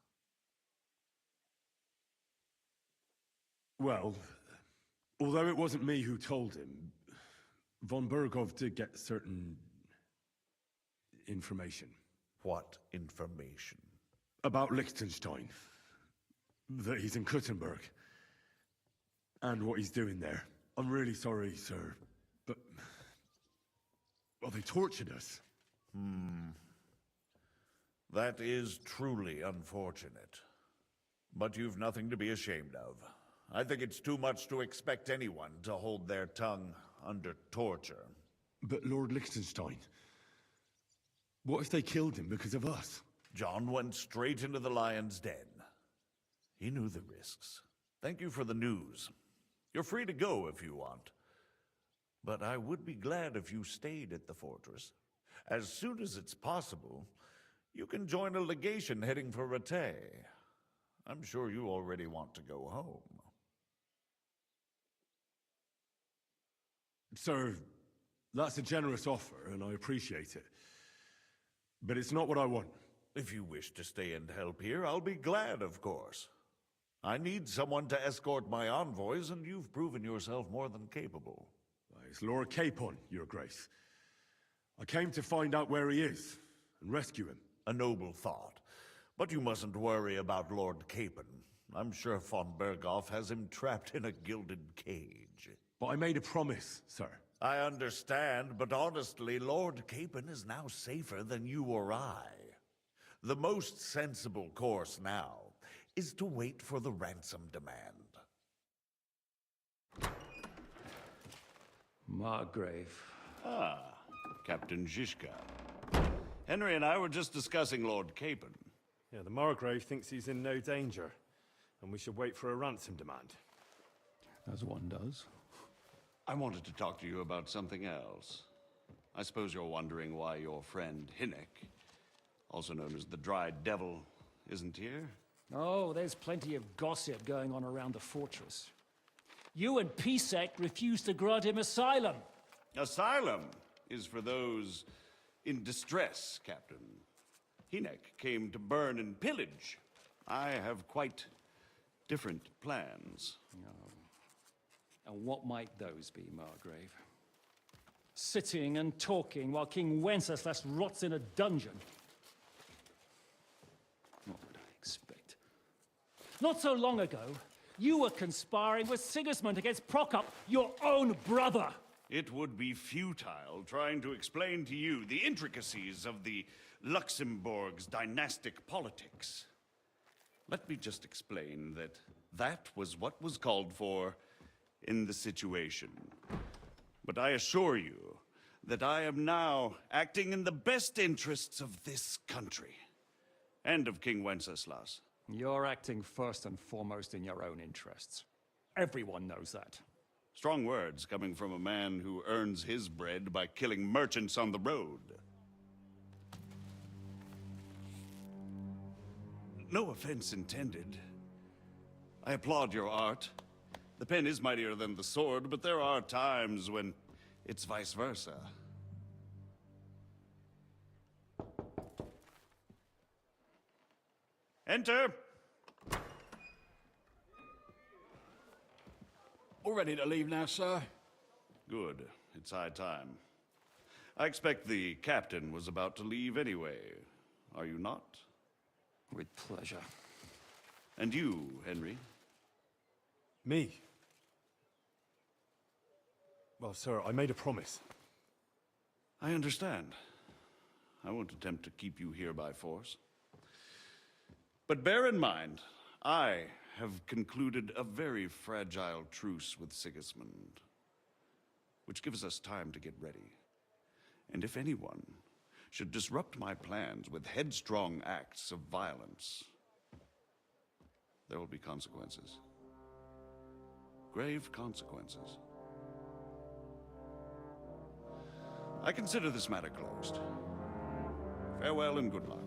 Well, although it wasn't me who told him, von Berghoff did get certain information. What information? About Liechtenstein. That he's in Kuttenberg. And what he's doing there. I'm really sorry, sir, but... well, they tortured us. That is truly unfortunate. But you've nothing to be ashamed of. I think it's too much to expect anyone to hold their tongue under torture. But Lord Liechtenstein... what if they killed him because of us? John went straight into the lion's den. He knew the risks. Thank you for the news. You're free to go if you want. But I would be glad if you stayed at the fortress. As soon as it's possible, you can join a legation heading for Rattay. I'm sure you already want to go home. Sir, that's a generous offer, and I appreciate it. But it's not what I want. If you wish to stay and help here, I'll be glad, of course. I need someone to escort my envoys, and you've proven yourself more than capable. It's Lord Capon, Your Grace. I came to find out where he is, and rescue him. A noble thought. But you mustn't worry about Lord Capon. I'm sure von Berghoff has him trapped in a gilded cage. But I made a promise, sir. I understand, but honestly, Lord Capon is now safer than you or I. The most sensible course now is to wait for the ransom demand. Margrave. Ah, Captain Zizka. Henry and I were just discussing Lord Capon. Yeah, the Margrave thinks he's in no danger, and we should wait for a ransom demand. As one does. I wanted to talk to you about something else. I suppose you're wondering why your friend Hinnek, also known as the Dried Devil, isn't here? Oh, there's plenty of gossip going on around the fortress. You and Pisek refused to grant him asylum. Asylum is for those in distress, Captain. Hinnek came to burn and pillage. I have quite different plans. And what might those be, Margrave? Sitting and talking while King Wenceslas rots in a dungeon. What would I expect? Not so long ago, you were conspiring with Sigismund against Prokop, your own brother. It would be futile trying to explain to you the intricacies of the Luxembourg's dynastic politics. Let me just explain that that was what was called for in the situation. But I assure you that I am now acting in the best interests of this country and of King Wenceslas. You're acting first and foremost in your own interests. Everyone knows that. Strong words coming from a man who earns his bread by killing merchants on the road. No offense intended. I applaud your art. The pen is mightier than the sword, but there are times when it's vice versa. Enter! All ready to leave now, sir? Good. It's high time. I expect the captain was about to leave anyway. Are you not? With pleasure. And you, Henry? Me? Well, sir, I made a promise. I understand. I won't attempt to keep you here by force. But bear in mind, I have concluded a very fragile truce with Sigismund, which gives us time to get ready. And if anyone should disrupt my plans with headstrong acts of violence, there will be consequences. Grave consequences. I consider this matter closed. Farewell and good luck.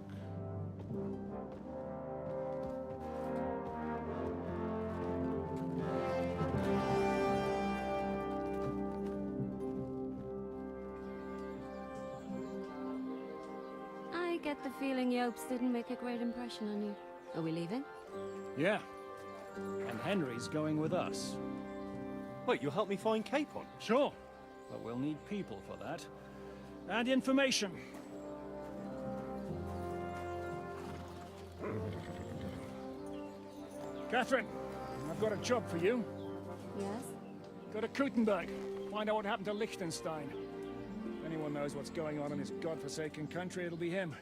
I get the feeling Yopes didn't make a great impression on you. Are we leaving? Yeah. And Henry's going with us. Wait, you'll help me find Capon? Sure. But we'll need people for that. And information. Catherine, I've got a job for you. Yes? Go to Kuttenberg. Find out what happened to Liechtenstein. If anyone knows what's going on in his godforsaken country, it'll be him.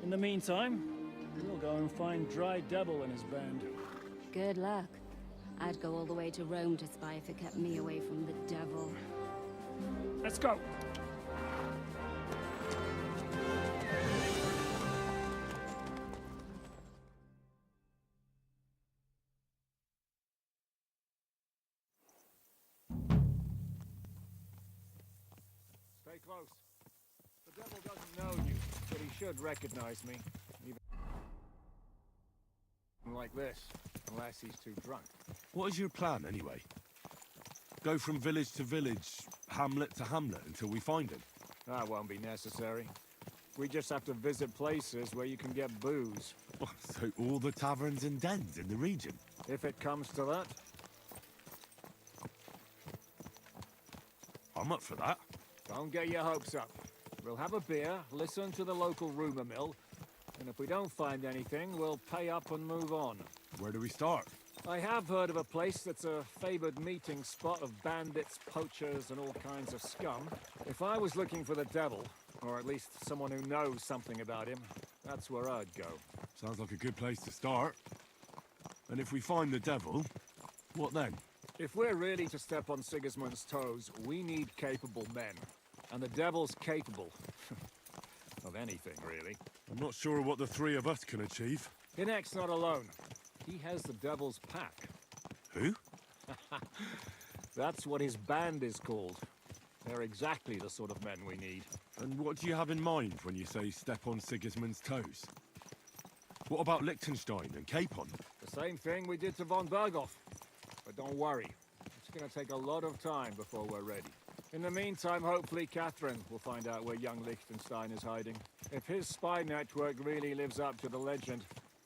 In the meantime, we'll go and find Dry Devil and his band. Good luck. I'd go all the way to Rome to spy if it kept me away from the devil. Let's go! Stay close. The devil doesn't know you, but he should recognize me. Even like this, unless he's too drunk. What is your plan, anyway? Go from village to village, hamlet to hamlet, until we find him? That won't be necessary. We just have to visit places where you can get booze. So all the taverns and dens in the region? If it comes to that. I'm up for that. Don't get your hopes up. We'll have a beer, listen to the local rumor mill, and if we don't find anything, we'll pay up and move on. Where do we start? I have heard of a place that's a favored meeting spot of bandits, poachers, and all kinds of scum. If I was looking for the devil, or at least someone who knows something about him, that's where I'd go. Sounds like a good place to start. And if we find the devil, what then? If we're really to step on Sigismund's toes, we need capable men. And the devil's capable. of anything, really. I'm not sure what the three of us can achieve. Hinek's not alone. He has the devil's pack. Who? That's what his band is called. They're exactly the sort of men we need. And what do you have in mind when you say step on Sigismund's toes? What about Liechtenstein and Capon? The same thing we did to von Berghoff. But don't worry, it's gonna take a lot of time before we're ready. In the meantime, hopefully Catherine will find out where young Liechtenstein is hiding. If his spy network really lives up to the legend,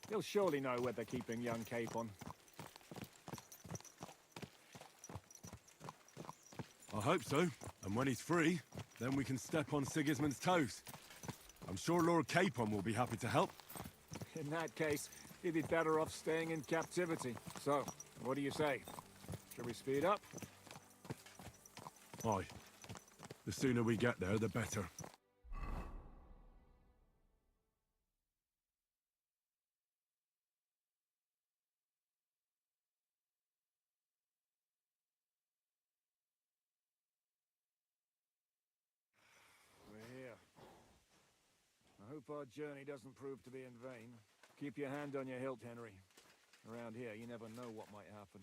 he'll surely know where they're keeping young Capon. I hope so. And when he's free, then we can step on Sigismund's toes. I'm sure Lord Capon will be happy to help. In that case, he'd be better off staying in captivity. So, what do you say? Shall we speed up? Aye. The sooner we get there, the better. We're here. I hope our journey doesn't prove to be in vain. Keep your hand on your hilt, Henry. Around here, you never know what might happen.